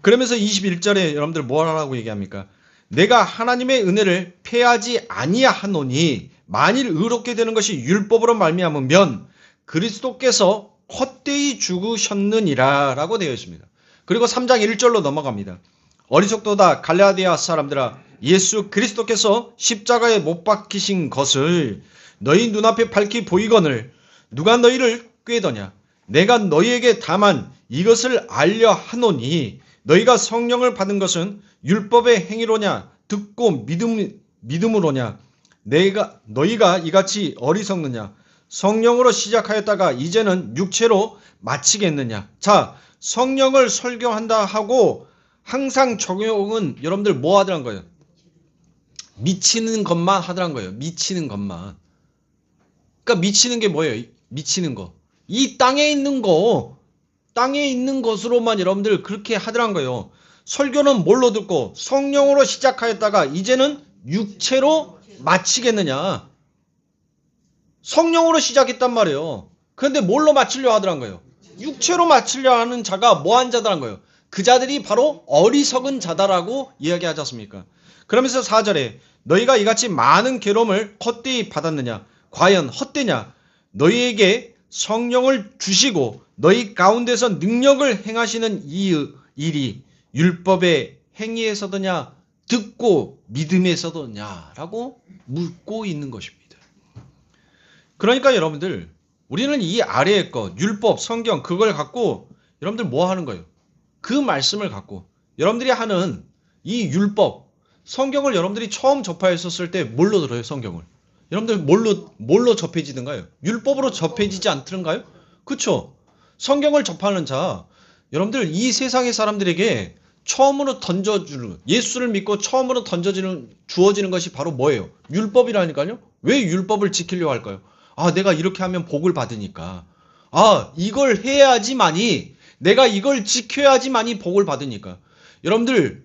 그러면서 21절에 여러분들 뭐라고 얘기합니까? 내가 하나님의 은혜를 패하지 아니하노니 만일 의롭게 되는 것이 율법으로 말미암으면 그리스도께서 헛되이 죽으셨느니라 라고 되어 있습니다. 그리고 3장 1절로 넘어갑니다. 어리석도다 갈라디아 사람들아, 예수 그리스도께서 십자가에 못 박히신 것을 너희 눈앞에 밝히 보이거늘 누가 너희를 꾀더냐. 내가 너희에게 다만 이것을 알려 하노니 너희가 성령을 받은 것은 율법의 행위로냐 듣고 믿음으로냐. 너희가 이같이 어리석느냐. 성령으로 시작하였다가 이제는 육체로 마치겠느냐. 자, 성령을 설교한다 하고 항상 적용은 여러분들 뭐 하더란 거예요? 미치는 것만 하더란 거예요. 미치는 것만. 그러니까 미치는 게 뭐예요? 미치는 거. 이 땅에 있는 것으로만 여러분들 그렇게 하더란 거예요. 설교는 뭘로 듣고 성령으로 시작하였다가 이제는 육체로 마치겠느냐. 성령으로 시작했단 말이에요. 그런데 뭘로 마치려 하더란 거예요? 육체로 마치려 하는 자가 뭐한 자다란 거예요? 그 자들이 바로 어리석은 자다라고 이야기하지 않습니까? 그러면서 4절에 너희가 이같이 많은 괴로움을 헛되이 받았느냐? 과연 헛되냐? 너희에게 성령을 주시고 너희 가운데서 능력을 행하시는 이 일이 율법의 행위에서도냐 듣고 믿음에서도냐 라고 묻고 있는 것입니다. 그러니까 여러분들 우리는 이 아래의 것 율법 성경 그걸 갖고 여러분들 뭐 하는 거예요? 그 말씀을 갖고 여러분들이 하는 이 율법 성경을 여러분들이 처음 접하였었을 때 뭘로 들어요? 성경을 여러분들 뭘로 접해지는가요? 율법으로 접해지지 않던가요? 그렇죠? 성경을 접하는 자 여러분들 이 세상의 사람들에게 처음으로 던져주는 예수를 믿고 처음으로 주어지는 것이 바로 뭐예요? 율법이라니까요. 왜 율법을 지키려고 할까요? 아, 내가 이렇게 하면 복을 받으니까. 아, 이걸 해야지만이 내가 이걸 지켜야지만이 복을 받으니까. 여러분들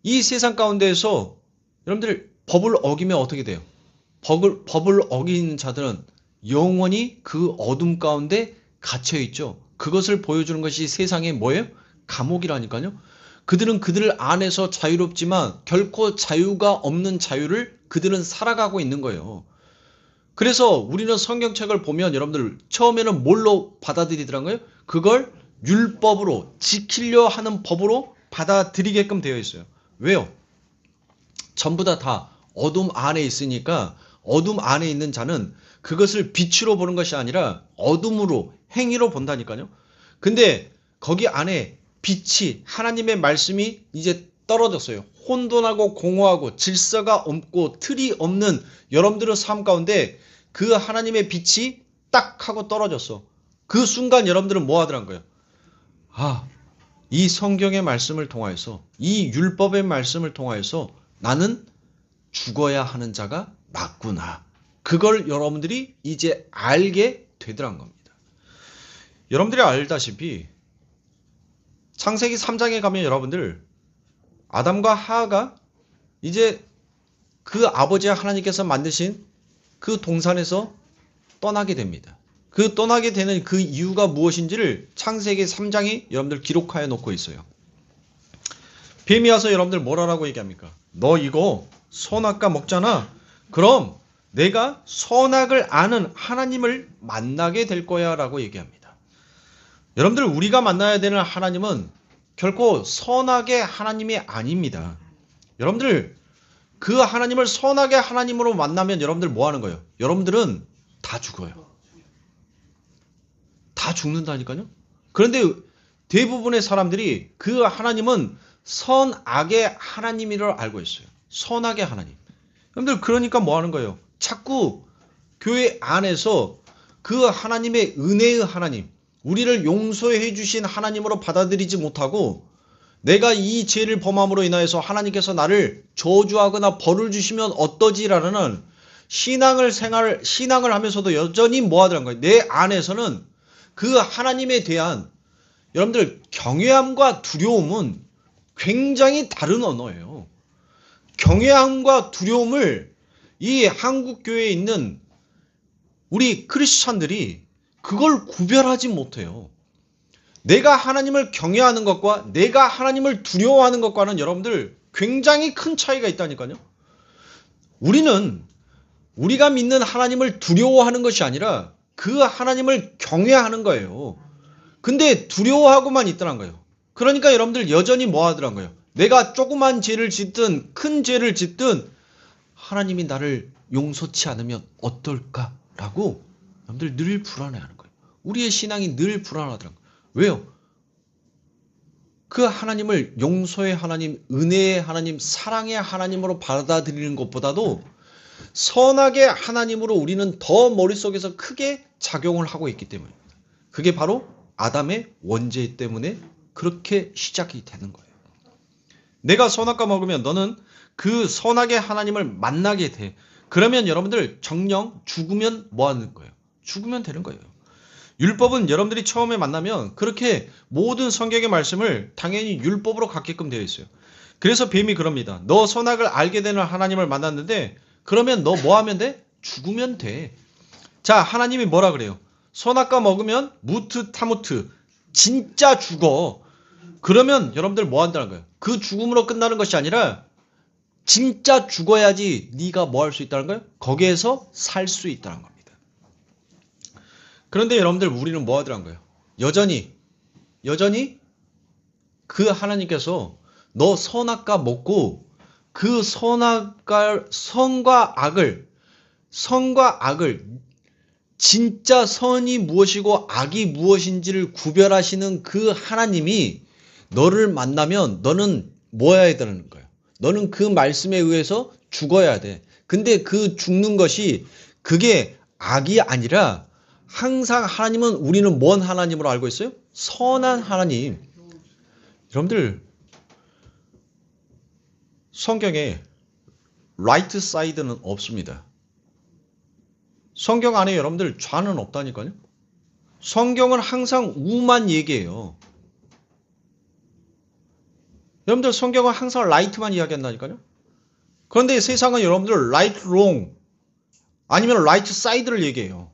이 세상 가운데에서 여러분들 법을 어기면 어떻게 돼요? 법을 어긴 자들은 영원히 그 어둠 가운데 갇혀 있죠. 그것을 보여주는 것이 세상의 뭐예요? 감옥이라니까요. 그들은 그들 안에서 자유롭지만 결코 자유가 없는 자유를 그들은 살아가고 있는 거예요. 그래서 우리는 성경책을 보면 여러분들 처음에는 뭘로 받아들이더라고요? 그걸 율법으로 지키려 하는 법으로 받아들이게끔 되어 있어요. 왜요? 전부 다 어둠 안에 있으니까 어둠 안에 있는 자는 그것을 빛으로 보는 것이 아니라 어둠으로 행위로 본다니까요. 근데 거기 안에 빛이 하나님의 말씀이 이제 떨어졌어요. 혼돈하고 공허하고 질서가 없고 틀이 없는 여러분들의 삶 가운데 그 하나님의 빛이 딱 하고 떨어졌어. 그 순간 여러분들은 뭐 하더란 거예요? 아, 이 성경의 말씀을 통하여서 이 율법의 말씀을 통하여서 나는 죽어야 하는 자가 맞구나. 그걸 여러분들이 이제 알게 되더란 겁니다. 여러분들이 알다시피 창세기 3장에 가면 여러분들 아담과 하하가 이제 그 아버지 하나님께서 만드신 그 동산에서 떠나게 됩니다. 그 떠나게 되는 그 이유가 무엇인지를 창세기 3장이 여러분들 기록하여 놓고 있어요. 뱀이 와서 여러분들 뭐라고 얘기합니까? 너 이거 선악과 먹잖아. 그럼 내가 선악을 아는 하나님을 만나게 될 거야 라고 얘기합니다. 여러분들 우리가 만나야 되는 하나님은 결코 선악의 하나님이 아닙니다. 여러분들 그 하나님을 선악의 하나님으로 만나면 여러분들 뭐 하는 거예요? 여러분들은 다 죽어요. 다 죽는다니까요. 그런데 대부분의 사람들이 그 하나님은 선악의 하나님이라고 알고 있어요. 선악의 하나님. 여러분들 그러니까 뭐 하는 거예요? 자꾸 교회 안에서 그 하나님의 은혜의 하나님, 우리를 용서해 주신 하나님으로 받아들이지 못하고 내가 이 죄를 범함으로 인하여서 하나님께서 나를 저주하거나 벌을 주시면 어떠지라는 신앙을 하면서도 여전히 뭐 하더란 거예요? 내 안에서는 그 하나님에 대한 여러분들 경외함과 두려움은 굉장히 다른 언어예요. 경외함과 두려움을 이 한국 교회에 있는 우리 크리스찬들이 그걸 구별하지 못해요. 내가 하나님을 경외하는 것과 내가 하나님을 두려워하는 것과는 여러분들 굉장히 큰 차이가 있다니까요. 우리는 우리가 믿는 하나님을 두려워하는 것이 아니라 그 하나님을 경외하는 거예요. 근데 두려워하고만 있더란 거예요. 그러니까 여러분들 여전히 뭐 하더란 거예요. 내가 조그만 죄를 짓든 큰 죄를 짓든 하나님이 나를 용서치 않으면 어떨까라고 여러분들 늘 불안해하는 거예요. 우리의 신앙이 늘 불안하더란 거예요. 왜요? 그 하나님을 용서의 하나님, 은혜의 하나님, 사랑의 하나님으로 받아들이는 것보다도 선악의 하나님으로 우리는 더 머릿속에서 크게 작용을 하고 있기 때문입니다. 그게 바로 아담의 원죄 때문에 그렇게 시작이 되는 거예요. 내가 선악과 먹으면 너는 그 선악의 하나님을 만나게 돼. 그러면 여러분들 정령 죽으면 뭐 하는 거예요? 죽으면 되는 거예요. 율법은 여러분들이 처음에 만나면 그렇게 모든 성경의 말씀을 당연히 율법으로 갖게끔 되어 있어요. 그래서 뱀이 그럽니다. 너 선악을 알게 되는 하나님을 만났는데 그러면 너 뭐 하면 돼? 죽으면 돼. 자, 하나님이 뭐라 그래요? 선악과 먹으면 무트 타무트 진짜 죽어. 그러면 여러분들 뭐 한다는 거예요? 그 죽음으로 끝나는 것이 아니라 진짜 죽어야지 네가 뭐 할 수 있다는 거예요? 거기에서 살 수 있다는 겁니다. 그런데 여러분들 우리는 뭐 하더란 거예요? 여전히 그 하나님께서 너 선악과 먹고 그 선과 악을 진짜 선이 무엇이고 악이 무엇인지를 구별하시는 그 하나님이 너를 만나면 너는 뭐 해야 되는 거예요? 너는 그 말씀에 의해서 죽어야 돼. 근데 그 죽는 것이 그게 악이 아니라 항상 하나님은 우리는 뭔 하나님으로 알고 있어요? 선한 하나님. 여러분들 성경에 라이트 사이드는 없습니다. 성경 안에 여러분들 좌는 없다니까요. 성경은 항상 우만 얘기해요. 여러분들 성경은 항상 라이트만 이야기한다니까요. 그런데 세상은 여러분들 라이트 롱 아니면 라이트 사이드를 얘기해요.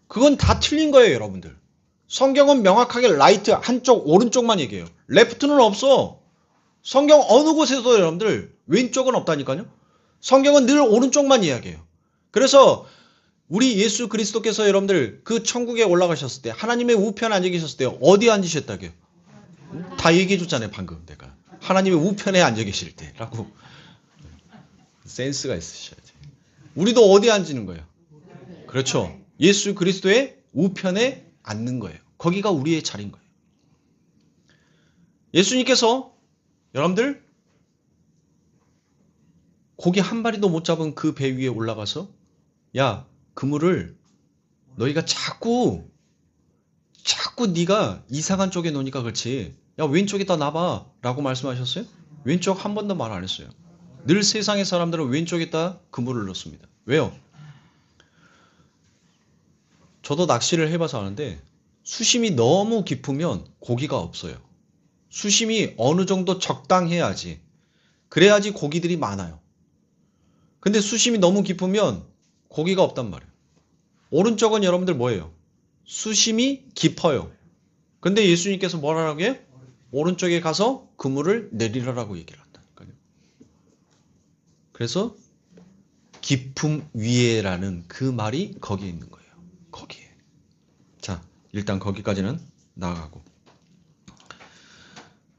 그건 다 틀린 거예요, 여러분들. 성경은 명확하게 라이트 한쪽 오른쪽만 얘기해요. 레프트는 없어. 성경 어느 곳에서도 여러분들 왼쪽은 없다니까요. 성경은 늘 오른쪽만 이야기해요. 그래서 우리 예수 그리스도께서 여러분들 그 천국에 올라가셨을 때 하나님의 우편에 앉아 계셨을 때 어디에 앉으셨다고요? 다 얘기해 줬잖아요, 방금 내가. 하나님의 우편에 앉아 계실 때라고. 센스가 있으셔야지. 우리도 어디에 앉는 거예요? 그렇죠. 예수 그리스도의 우편에 앉는 거예요. 거기가 우리의 자리인 거예요. 예수님께서 여러분들 고기 한 마리도 못 잡은 그 배 위에 올라가서 야, 그물을 너희가 자꾸 네가 이상한 쪽에 놓으니까 그렇지. 야, 왼쪽에다 놔봐 라고 말씀하셨어요? 왼쪽 한 번도 말 안 했어요. 늘 세상의 사람들은 왼쪽에다 그물을 넣습니다. 왜요? 저도 낚시를 해봐서 아는데 수심이 너무 깊으면 고기가 없어요. 수심이 어느 정도 적당해야지. 그래야지 고기들이 많아요. 근데 수심이 너무 깊으면 고기가 없단 말이에요. 오른쪽은 여러분들 뭐예요? 수심이 깊어요. 근데 예수님께서 뭐라고 해요? 오른쪽에 가서 그물을 내리라라고 얘기를 한다니까요. 그래서 깊음 위에라는 그 말이 거기에 있는 거예요. 거기에. 자, 일단 거기까지는 나가고.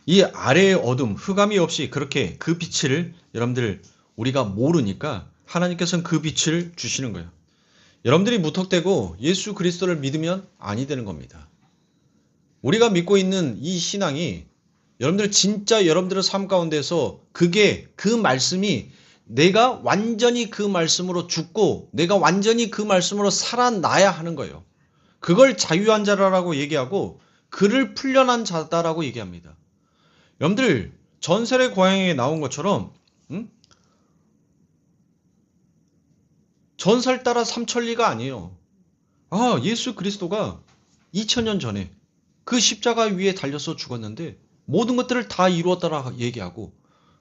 이 아래의 어둠, 흑암이 없이 그렇게 그 빛을 여러분들 우리가 모르니까 하나님께서는 그 빛을 주시는 거예요. 여러분들이 무턱대고 예수 그리스도를 믿으면 아니 되는 겁니다. 우리가 믿고 있는 이 신앙이 여러분들 진짜 여러분들의 삶 가운데서 그 말씀이 내가 완전히 그 말씀으로 죽고 내가 완전히 그 말씀으로 살아나야 하는 거예요. 그걸 자유한 자라고 얘기하고 그를 풀려난 자다라고 얘기합니다. 여러분들 전설의 고향에 나온 것처럼 전설 따라 삼천리가 아니에요. 아, 예수 그리스도가 2000년 전에 그 십자가 위에 달려서 죽었는데 모든 것들을 다 이루었다라 얘기하고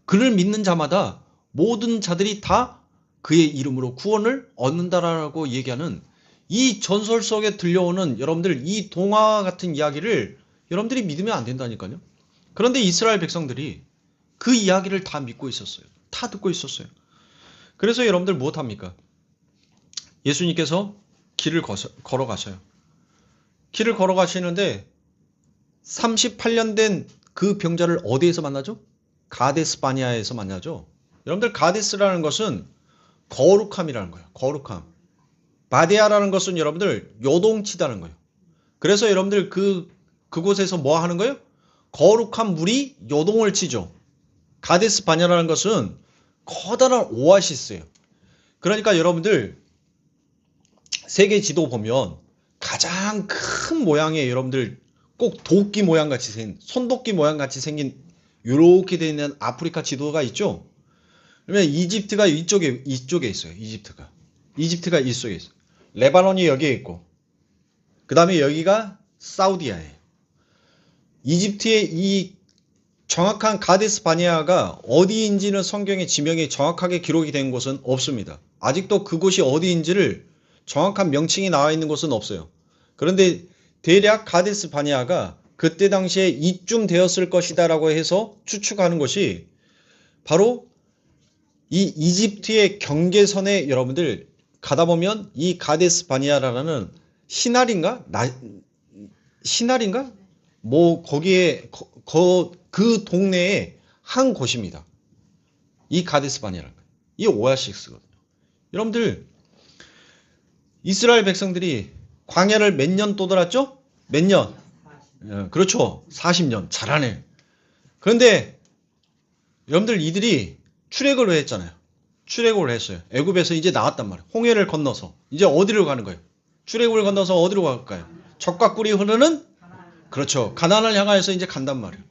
그를 믿는 자마다 모든 자들이 다 그의 이름으로 구원을 얻는다라고 얘기하는 이 전설 속에 들려오는 여러분들 이 동화 같은 이야기를 여러분들이 믿으면 안 된다니까요. 그런데 이스라엘 백성들이 그 이야기를 다 믿고 있었어요. 다 듣고 있었어요. 그래서 여러분들 무엇합니까? 예수님께서 길을 걸어가셔요. 길을 걸어가시는데 38년 된 그 병자를 어디에서 만나죠? 가데스 바니아에서 만나죠. 여러분들 가데스라는 것은 거룩함이라는 거예요. 거룩함. 바데아라는 것은 여러분들 요동치다는 거예요. 그래서 여러분들 그곳에서 뭐 하는 거예요? 거룩한 물이 요동을 치죠. 가데스 바니아라는 것은 커다란 오아시스예요. 그러니까 여러분들 세계 지도 보면 가장 큰 모양의 여러분들 꼭 도끼 모양 같이 생긴 손도끼 모양 같이 생긴 이렇게 되어 있는 아프리카 지도가 있죠. 그러면 이집트가 이쪽에 있어요. 이집트가 이쪽에 있어요. 레바논이 여기에 있고 그 다음에 여기가 사우디아예요. 이집트의 이 정확한 가데스 바니아가 어디인지는 성경의 지명이 정확하게 기록이 된 곳은 없습니다. 아직도 그곳이 어디인지를 정확한 명칭이 나와 있는 곳은 없어요. 그런데 대략 가데스 바니아가 그때 당시에 이쯤 되었을 것이다 라고 해서 추측하는 것이 바로 이 이집트의 경계선에 여러분들 가다 보면 이 가데스 바니아라는 시나리인가? 시나리인가? 뭐 거기에 그 동네에 한 곳입니다. 이 가데스 바니아라는 거예요. 이 오아시스거든요. 여러분들 이스라엘 백성들이 광야를 몇 년 또 돌았죠? 몇 년? 그렇죠. 40년. 잘하네. 그런데 여러분들 이들이 출애굽을 했잖아요. 출애굽을 했어요. 애굽에서 이제 나왔단 말이에요. 홍해를 건너서 이제 어디로 가는 거예요? 출애굽을 건너서 어디로 갈까요? 젖과 꿀이 흐르는 그렇죠. 가나안을 향하여서 이제 간단 말이에요.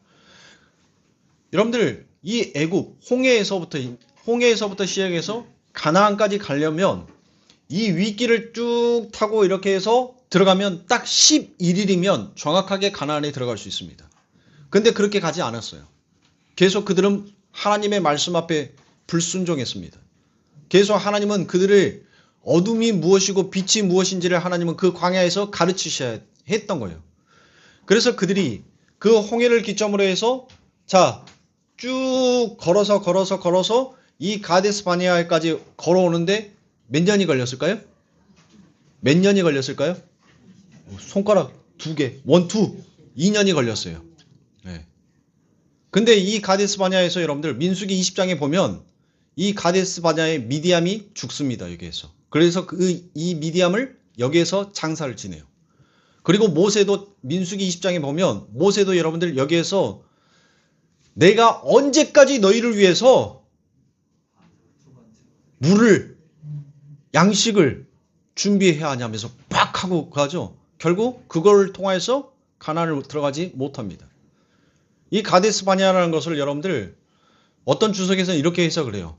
여러분들 이 애굽 홍해에서부터 시작해서 가나안까지 가려면 이 윗길을 쭉 타고 이렇게 해서 들어가면 딱 11일이면 정확하게 가나안에 들어갈 수 있습니다. 근데 그렇게 가지 않았어요. 계속 그들은 하나님의 말씀 앞에 불순종했습니다. 계속 하나님은 그들을 어둠이 무엇이고 빛이 무엇인지를 하나님은 그 광야에서 가르치셔야 했던 거예요. 그래서 그들이 그 홍해를 기점으로 해서 자 쭉 걸어서 이 가데스 바니아까지 걸어오는데 몇 년이 걸렸을까요? 몇 년이 걸렸을까요? 손가락 2개, 2년이 걸렸어요. 네. 근데 이 가데스 바니아에서 여러분들 민수기 20장에 보면 이 가데스 바니아의 미디암이 죽습니다. 여기에서. 그래서 이 미디암을 여기에서 장사를 지내요. 그리고 모세도 민수기 20장에 보면 모세도 여러분들 여기에서 내가 언제까지 너희를 위해서 물을 양식을 준비해야 하냐면서 팍 하고 가죠. 결국 그걸 통해서 가나안을 들어가지 못합니다. 이 가데스 바니아라는 것을 여러분들 어떤 주석에서는 이렇게 해석을 해요.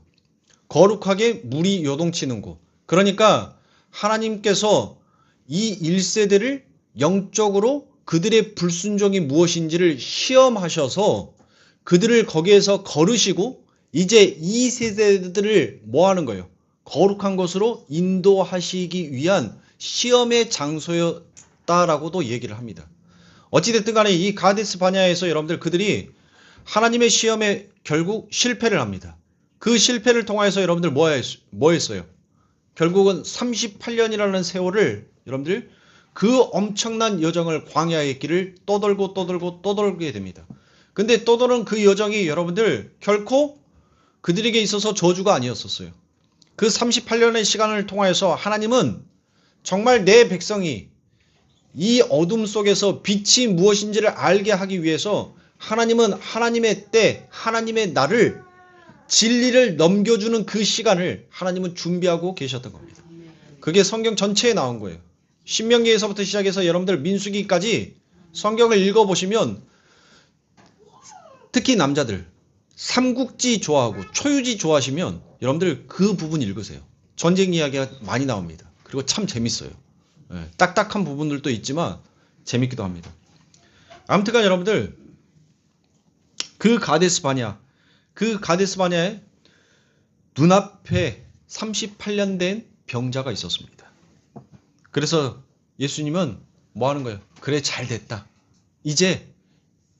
거룩하게 물이 요동치는 곳. 그러니까 하나님께서 이 1세대를 영적으로 그들의 불순종이 무엇인지를 시험하셔서 그들을 거기에서 거르시고 이제 2세대들을 뭐 하는 거예요? 거룩한 것으로 인도하시기 위한 시험의 장소였다라고도 얘기를 합니다. 어찌됐든 간에 이 가데스 바니아에서 여러분들 그들이 하나님의 시험에 결국 실패를 합니다. 그 실패를 통해서 여러분들 뭐 했어요? 결국은 38년이라는 세월을 여러분들 그 엄청난 여정을 광야의 길을 떠돌게 됩니다. 근데 떠도는 그 여정이 여러분들 결코 그들에게 있어서 저주가 아니었었어요. 그 38년의 시간을 통하여서 하나님은 정말 내 백성이 이 어둠 속에서 빛이 무엇인지를 알게 하기 위해서 하나님은 하나님의 때, 하나님의 날을 진리를 넘겨주는 그 시간을 하나님은 준비하고 계셨던 겁니다. 그게 성경 전체에 나온 거예요. 신명기에서부터 시작해서 여러분들 민수기까지 성경을 읽어보시면 특히 남자들 삼국지 좋아하고 초유지 좋아하시면 여러분들 그 부분 읽으세요. 전쟁 이야기가 많이 나옵니다. 그리고 참 재밌어요. 딱딱한 부분들도 있지만 재밌기도 합니다. 아무튼간 여러분들 그 가데스 바냐의 눈앞에 38년 된 병자가 있었습니다. 그래서 예수님은 뭐 하는 거예요? 그래, 잘 됐다. 이제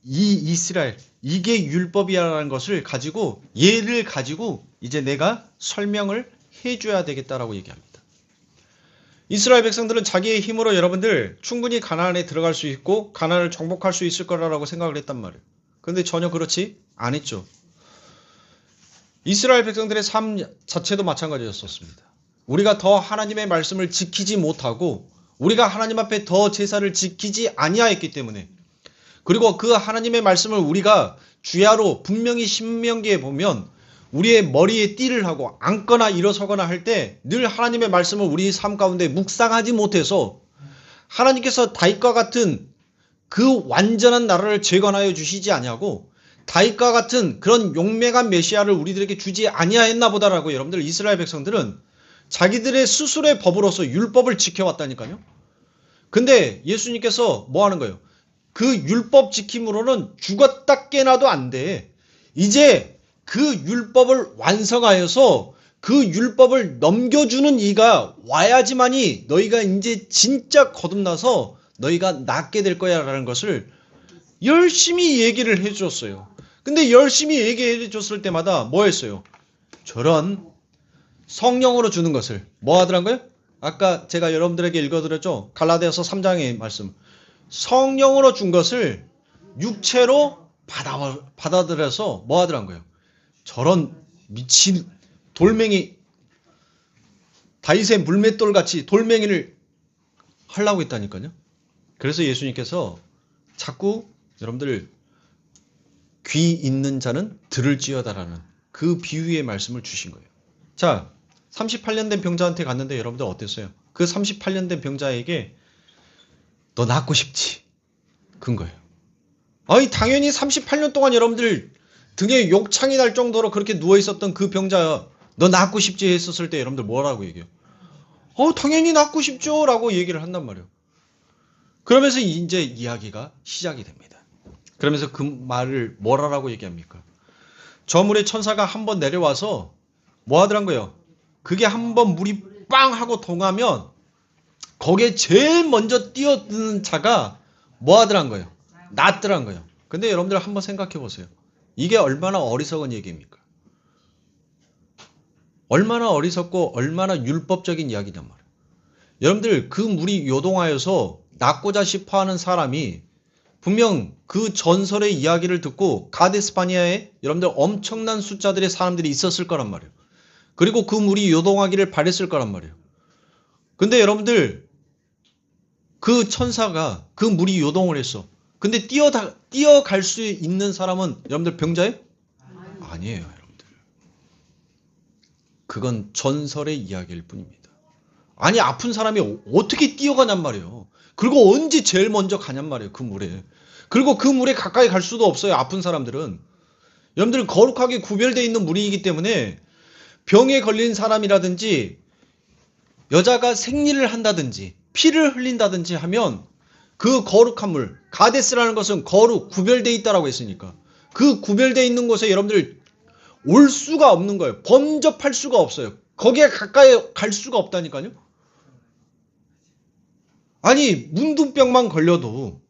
이 이스라엘, 이게 율법이라는 것을 가지고, 얘를 가지고 이제 내가 설명을 해줘야 되겠다라고 얘기합니다. 이스라엘 백성들은 자기의 힘으로 여러분들 충분히 가나안에 들어갈 수 있고 가나안을 정복할 수 있을 거라고 생각을 했단 말이에요. 그런데 전혀 그렇지 않았죠. 이스라엘 백성들의 삶 자체도 마찬가지였었습니다. 우리가 더 하나님의 말씀을 지키지 못하고 우리가 하나님 앞에 더 제사를 지키지 아니하였기 때문에, 그리고 그 하나님의 말씀을 우리가 주야로 분명히 신명기에 보면 우리의 머리에 띠를 하고 앉거나 일어서거나 할 때 늘 하나님의 말씀을 우리 삶 가운데 묵상하지 못해서 하나님께서 다윗과 같은 그 완전한 나라를 재건하여 주시지 아니하고 다윗과 같은 그런 용맹한 메시아를 우리들에게 주지 아니하였나 보다라고 여러분들 이스라엘 백성들은 자기들의 스스로의 법으로서 율법을 지켜왔다니까요. 근데 예수님께서 뭐 하는 거예요? 그 율법 지킴으로는 죽었다 깨나도 안 돼. 이제 그 율법을 완성하여서 그 율법을 넘겨주는 이가 와야지만이 너희가 이제 진짜 거듭나서 너희가 낫게 될 거야 라는 것을 열심히 얘기를 해줬어요. 근데 열심히 얘기해 줬을 때마다 뭐 했어요? 저런 성령으로 주는 것을 뭐 하더라고요? 아까 제가 여러분들에게 읽어드렸죠? 갈라디아서 3장의 말씀. 성령으로 준 것을 육체로 받아들여서 뭐 하더라고요? 저런 미친 돌멩이, 다윗의 물맷돌같이 돌멩이를 하려고 했다니까요. 그래서 예수님께서 자꾸 여러분들 귀 있는 자는 들을지어다라는 그 비유의 말씀을 주신 거예요. 자, 38년 된 병자한테 갔는데 여러분들 어땠어요? 그 38년 된 병자에게 너 낫고 싶지? 그런 거예요. 아니 당연히 38년 동안 여러분들 등에 욕창이 날 정도로 그렇게 누워있었던 그 병자 너 낫고 싶지 했었을 때 여러분들 뭐라고 얘기해요? 당연히 낫고 싶죠 라고 얘기를 한단 말이에요. 그러면서 이제 이야기가 시작이 됩니다. 그러면서 그 말을 뭐라고 얘기합니까? 저물의 천사가 한번 내려와서 뭐 하더란 거예요? 그게 한번 물이 빵 하고 동하면 거기에 제일 먼저 뛰어드는 자가 뭐 하더란 거예요? 낫더란 거예요. 근데 여러분들 한번 생각해 보세요. 이게 얼마나 어리석은 얘기입니까? 얼마나 어리석고 얼마나 율법적인 이야기냔 말이에요. 여러분들 그 물이 요동하여서 낫고자 싶어하는 사람이 분명 그 전설의 이야기를 듣고 가데스바니아에 여러분들 엄청난 숫자들의 사람들이 있었을 거란 말이에요. 그리고 그 물이 요동하기를 바랬을 거란 말이에요. 근데 여러분들 그 천사가 그 물이 요동을 했어. 근데 뛰어갈 수 있는 사람은 여러분들 병자예요? 아니에요, 여러분들. 그건 전설의 이야기일 뿐입니다. 아니 아픈 사람이 어떻게 뛰어가냔 말이에요. 그리고 언제 제일 먼저 가냔 말이에요, 그 물에. 그리고 그 물에 가까이 갈 수도 없어요, 아픈 사람들은. 여러분들은 거룩하게 구별되어 있는 물이기 때문에 병에 걸린 사람이라든지 여자가 생리를 한다든지 피를 흘린다든지 하면 그 거룩한 물, 가데스라는 것은 거룩, 구별되어 있다라고 했으니까 그 구별되어 있는 곳에 여러분들 올 수가 없는 거예요. 범접할 수가 없어요. 거기에 가까이 갈 수가 없다니까요. 아니 문둥병만 걸려도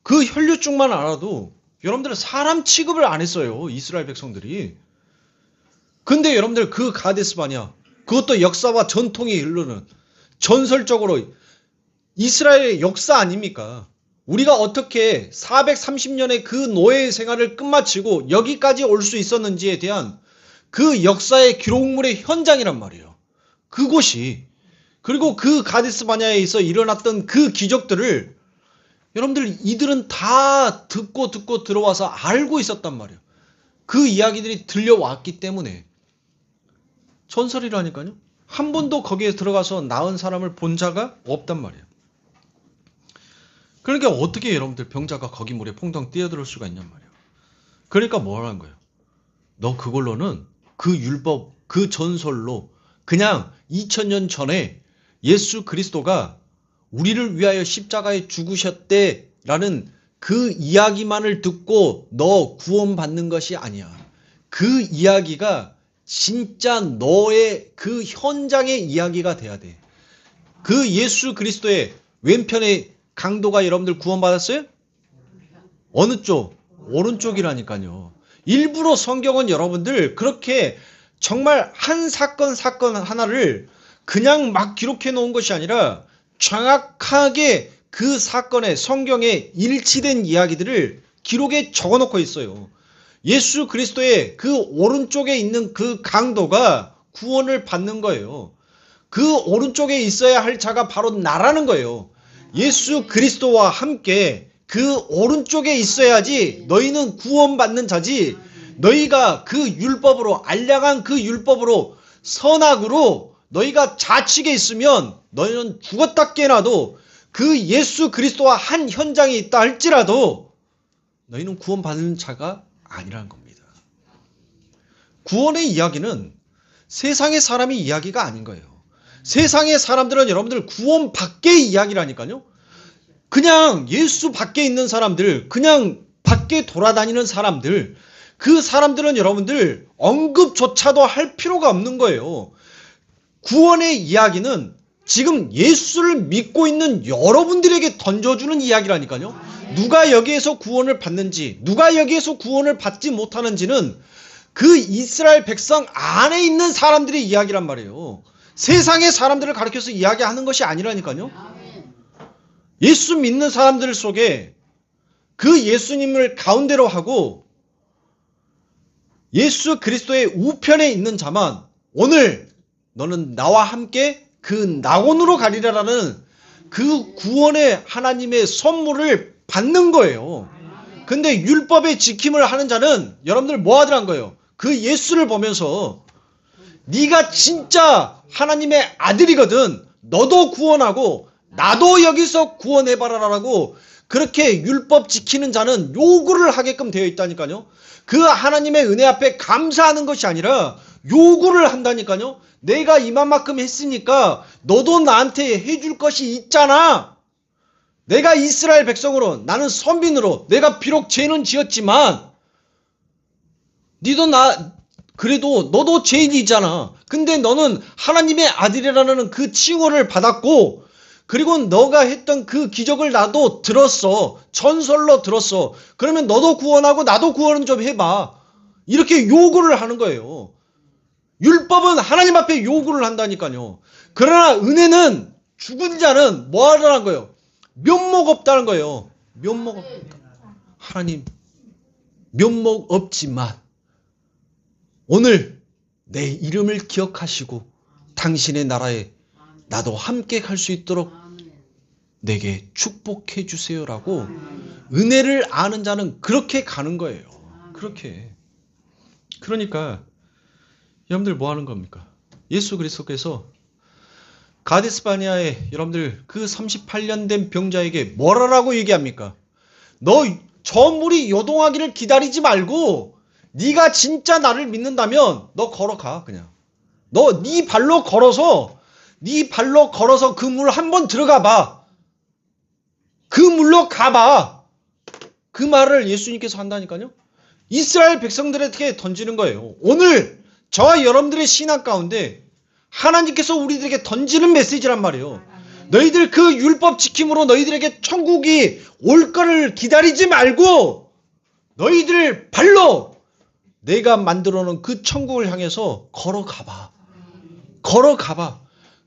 그 혈류증만 알아도 여러분들은 사람 취급을 안 했어요. 이스라엘 백성들이. 근데 여러분들 그 가데스바냐, 그것도 역사와 전통이 흐르는 전설적으로 이스라엘의 역사 아닙니까? 우리가 어떻게 430년의 그 노예 생활을 끝마치고 여기까지 올 수 있었는지에 대한 그 역사의 기록물의 현장이란 말이에요. 그곳이. 그리고 그 가데스바냐에서 일어났던 그 기적들을 여러분들 이들은 다 듣고 들어와서 알고 있었단 말이에요. 그 이야기들이 들려왔기 때문에 전설이라니까요. 한 번도 거기에 들어가서 나은 사람을 본 자가 없단 말이에요. 그러니까 어떻게 여러분들 병자가 거기 물에 퐁당 뛰어들 수가 있냔 말이에요. 그러니까 뭐라는 거예요? 너 그걸로는 그 율법, 그 전설로 그냥 2000년 전에 예수 그리스도가 우리를 위하여 십자가에 죽으셨대라는 그 이야기만을 듣고 너 구원받는 것이 아니야. 그 이야기가 진짜 너의 그 현장의 이야기가 돼야 돼. 그 예수 그리스도의 왼편의 강도가 여러분들 구원받았어요? 어느 쪽? 오른쪽이라니까요. 일부러 성경은 여러분들 그렇게 정말 한 사건 하나를 그냥 막 기록해 놓은 것이 아니라 정확하게 그 사건의 성경에 일치된 이야기들을 기록에 적어 놓고 있어요. 예수 그리스도의 그 오른쪽에 있는 그 강도가 구원을 받는 거예요. 그 오른쪽에 있어야 할 자가 바로 나라는 거예요. 예수 그리스도와 함께 그 오른쪽에 있어야지 너희는 구원받는 자지, 너희가 그 율법으로, 알량한 그 율법으로, 선악으로 너희가 좌측에 있으면 너희는 죽었다 깨나도 그 예수 그리스도와 한 현장에 있다 할지라도 너희는 구원받는 자가 아니라는 겁니다. 구원의 이야기는 세상의 사람의 이야기가 아닌 거예요. 세상의 사람들은 여러분들 구원 밖의 이야기라니까요. 그냥 예수 밖에 있는 사람들, 그냥 밖에 돌아다니는 사람들, 그 사람들은 여러분들 언급조차도 할 필요가 없는 거예요. 구원의 이야기는 지금 예수를 믿고 있는 여러분들에게 던져주는 이야기라니까요. 누가 여기에서 구원을 받는지, 누가 여기에서 구원을 받지 못하는지는 그 이스라엘 백성 안에 있는 사람들의 이야기란 말이에요. 세상의 사람들을 가리켜서 이야기하는 것이 아니라니까요. 예수 믿는 사람들 속에 그 예수님을 가운데로 하고 예수 그리스도의 우편에 있는 자만 오늘 너는 나와 함께 그 낙원으로 가리라라는 그 구원의 하나님의 선물을 받는 거예요. 근데 율법의 지킴을 하는 자는 여러분들 뭐 하더란 거예요? 그 예수를 보면서 네가 진짜 하나님의 아들이거든. 너도 구원하고 나도 여기서 구원해봐라라고 그렇게 율법 지키는 자는 요구를 하게끔 되어 있다니까요. 그 하나님의 은혜 앞에 감사하는 것이 아니라 요구를 한다니까요. 내가 이만큼 했으니까 너도 나한테 해줄 것이 있잖아. 내가 이스라엘 백성으로, 나는 선민으로, 내가 비록 죄는 지었지만 그래도 너도 죄인이잖아. 근데 너는 하나님의 아들이라는 그 칭호를 받았고, 그리고 너가 했던 그 기적을 나도 들었어. 전설로 들었어. 그러면 너도 구원하고 나도 구원은 좀 해봐. 이렇게 요구를 하는 거예요. 율법은 하나님 앞에 요구를 한다니까요. 그러나 은혜는 죽은 자는 뭐 하라는 거예요? 면목 없다는 거예요. 면목 없다. 하나님, 면목 없지만 오늘 내 이름을 기억하시고 당신의 나라에 나도 함께 갈 수 있도록 내게 축복해 주세요라고 은혜를 아는 자는 그렇게 가는 거예요. 그렇게. 그러니까 여러분들 뭐 하는 겁니까? 예수 그리스도께서 가데스바네아에 여러분들 그 38년 된 병자에게 뭐라고 얘기합니까? 너 저 물이 요동하기를 기다리지 말고 네가 진짜 나를 믿는다면 너 걸어가 그냥. 너 네 발로 걸어서 그 물 한번 들어가 봐. 그 물로 가봐. 그 말을 예수님께서 한다니까요. 이스라엘 백성들에게 던지는 거예요. 오늘 저와 여러분들의 신앙 가운데 하나님께서 우리들에게 던지는 메시지란 말이에요. 너희들 그 율법 지킴으로 너희들에게 천국이 올 거를 기다리지 말고 너희들 발로 내가 만들어 놓은 그 천국을 향해서 걸어가봐. 걸어가봐.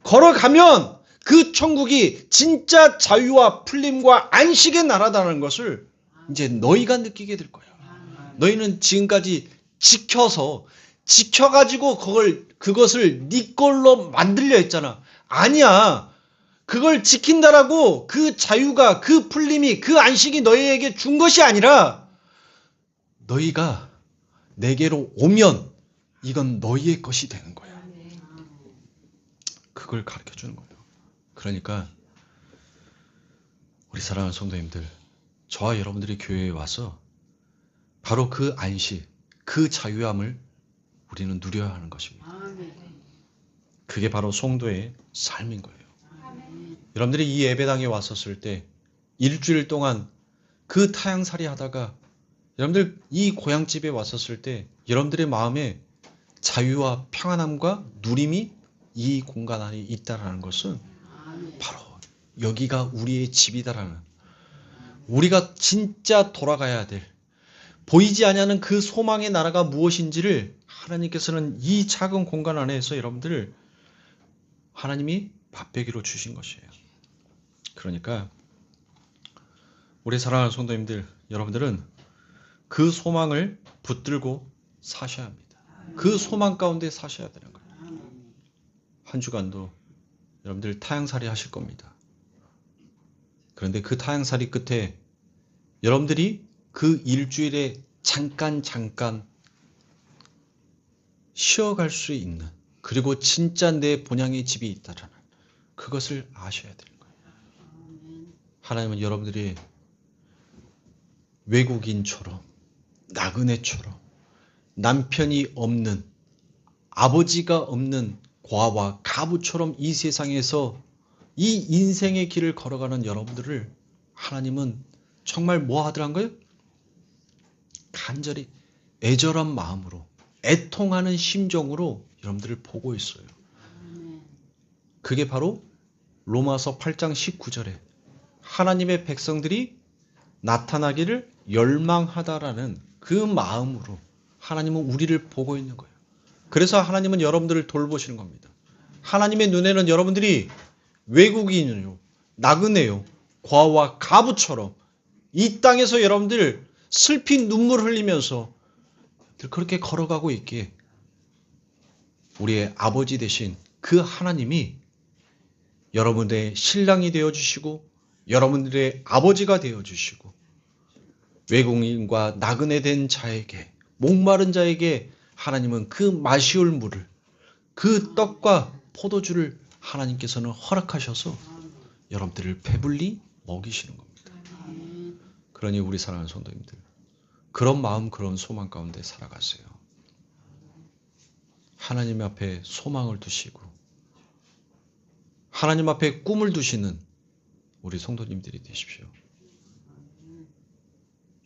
걸어가면 그 천국이 진짜 자유와 풀림과 안식의 나라다는 것을 이제 너희가 느끼게 될 거야. 너희는 지금까지 지켜가지고 그것을 네 걸로 만들려 했잖아. 아니야. 그걸 지킨다라고 그 자유가, 그 풀림이, 그 안식이 너희에게 준 것이 아니라 너희가 내게로 오면 이건 너희의 것이 되는 거야. 그걸 가르쳐 주는 거예요. 그러니까 우리 사랑하는 성도님들, 저와 여러분들이 교회에 와서 바로 그 안식, 그 자유함을 우리는 누려야 하는 것입니다. 그게 바로 성도의 삶인 거예요. 여러분들이 이 예배당에 왔었을 때 일주일 동안 그 타향살이 하다가 여러분들 이 고향집에 왔었을 때 여러분들의 마음에 자유와 평안함과 누림이 이 공간 안에 있다라는 것은 바로 여기가 우리의 집이다라는, 우리가 진짜 돌아가야 될 보이지 아니하는 그 소망의 나라가 무엇인지를 하나님께서는 이 작은 공간 안에서 여러분들을 하나님이 맛배기로 주신 것이에요. 그러니까 우리 사랑하는 성도님들, 여러분들은 그 소망을 붙들고 사셔야 합니다. 그 소망 가운데 사셔야 되는 거예요. 한 주간도 여러분들 타향살이 하실 겁니다. 그런데 그 타향살이 끝에 여러분들이 그 일주일에 잠깐 쉬어갈 수 있는, 그리고 진짜 내 본향의 집이 있다라는 그것을 아셔야 되는 거예요. 하나님은 여러분들이 외국인처럼, 나그네처럼, 남편이 없는, 아버지가 없는 과와 가부처럼 이 세상에서 이 인생의 길을 걸어가는 여러분들을 하나님은 정말 뭐 하더란 거예요? 간절히 애절한 마음으로, 애통하는 심정으로 여러분들을 보고 있어요. 그게 바로 로마서 8장 19절에 하나님의 백성들이 나타나기를 열망하다라는 그 마음으로 하나님은 우리를 보고 있는 거예요. 그래서 하나님은 여러분들을 돌보시는 겁니다. 하나님의 눈에는 여러분들이 외국인이요, 나그네요, 과와 가부처럼 이 땅에서 여러분들 슬피 눈물 흘리면서 그렇게 걸어가고 있기에 우리의 아버지 되신 그 하나님이 여러분들의 신랑이 되어주시고 여러분들의 아버지가 되어주시고 외국인과 나그네 된 자에게, 목마른 자에게 하나님은 그 마시올 물을, 그 떡과 포도주를 하나님께서는 허락하셔서 여러분들을 배불리 먹이시는 겁니다. 그러니 우리 사랑하는 성도님들, 그런 마음, 그런 소망 가운데 살아가세요. 하나님 앞에 소망을 두시고 하나님 앞에 꿈을 두시는 우리 성도님들이 되십시오.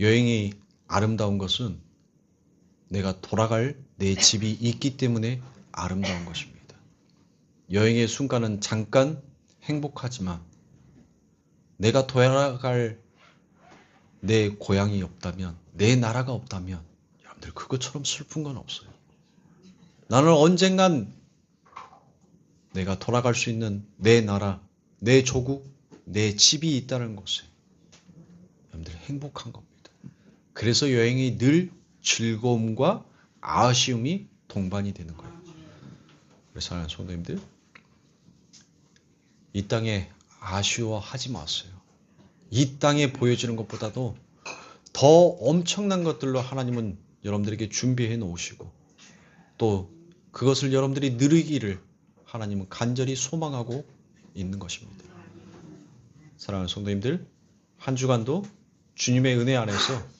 여행이 아름다운 것은 내가 돌아갈 내 집이 있기 때문에 아름다운 것입니다. 여행의 순간은 잠깐 행복하지만 내가 돌아갈 내 고향이 없다면, 내 나라가 없다면 여러분들 그것처럼 슬픈 건 없어요. 나는 언젠간 내가 돌아갈 수 있는 내 나라, 내 조국, 내 집이 있다는 것에 여러분들 행복한 겁니다. 그래서 여행이 늘 즐거움과 아쉬움이 동반이 되는 거예요. 그래서 사랑하는 성도님들, 이 땅에 아쉬워하지 마세요. 이 땅에 보여지는 것보다도 더 엄청난 것들로 하나님은 여러분들에게 준비해 놓으시고 또 그것을 여러분들이 누리기를 하나님은 간절히 소망하고 있는 것입니다. 사랑하는 성도님들, 한 주간도 주님의 은혜 안에서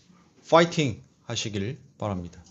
파이팅 하시길 바랍니다.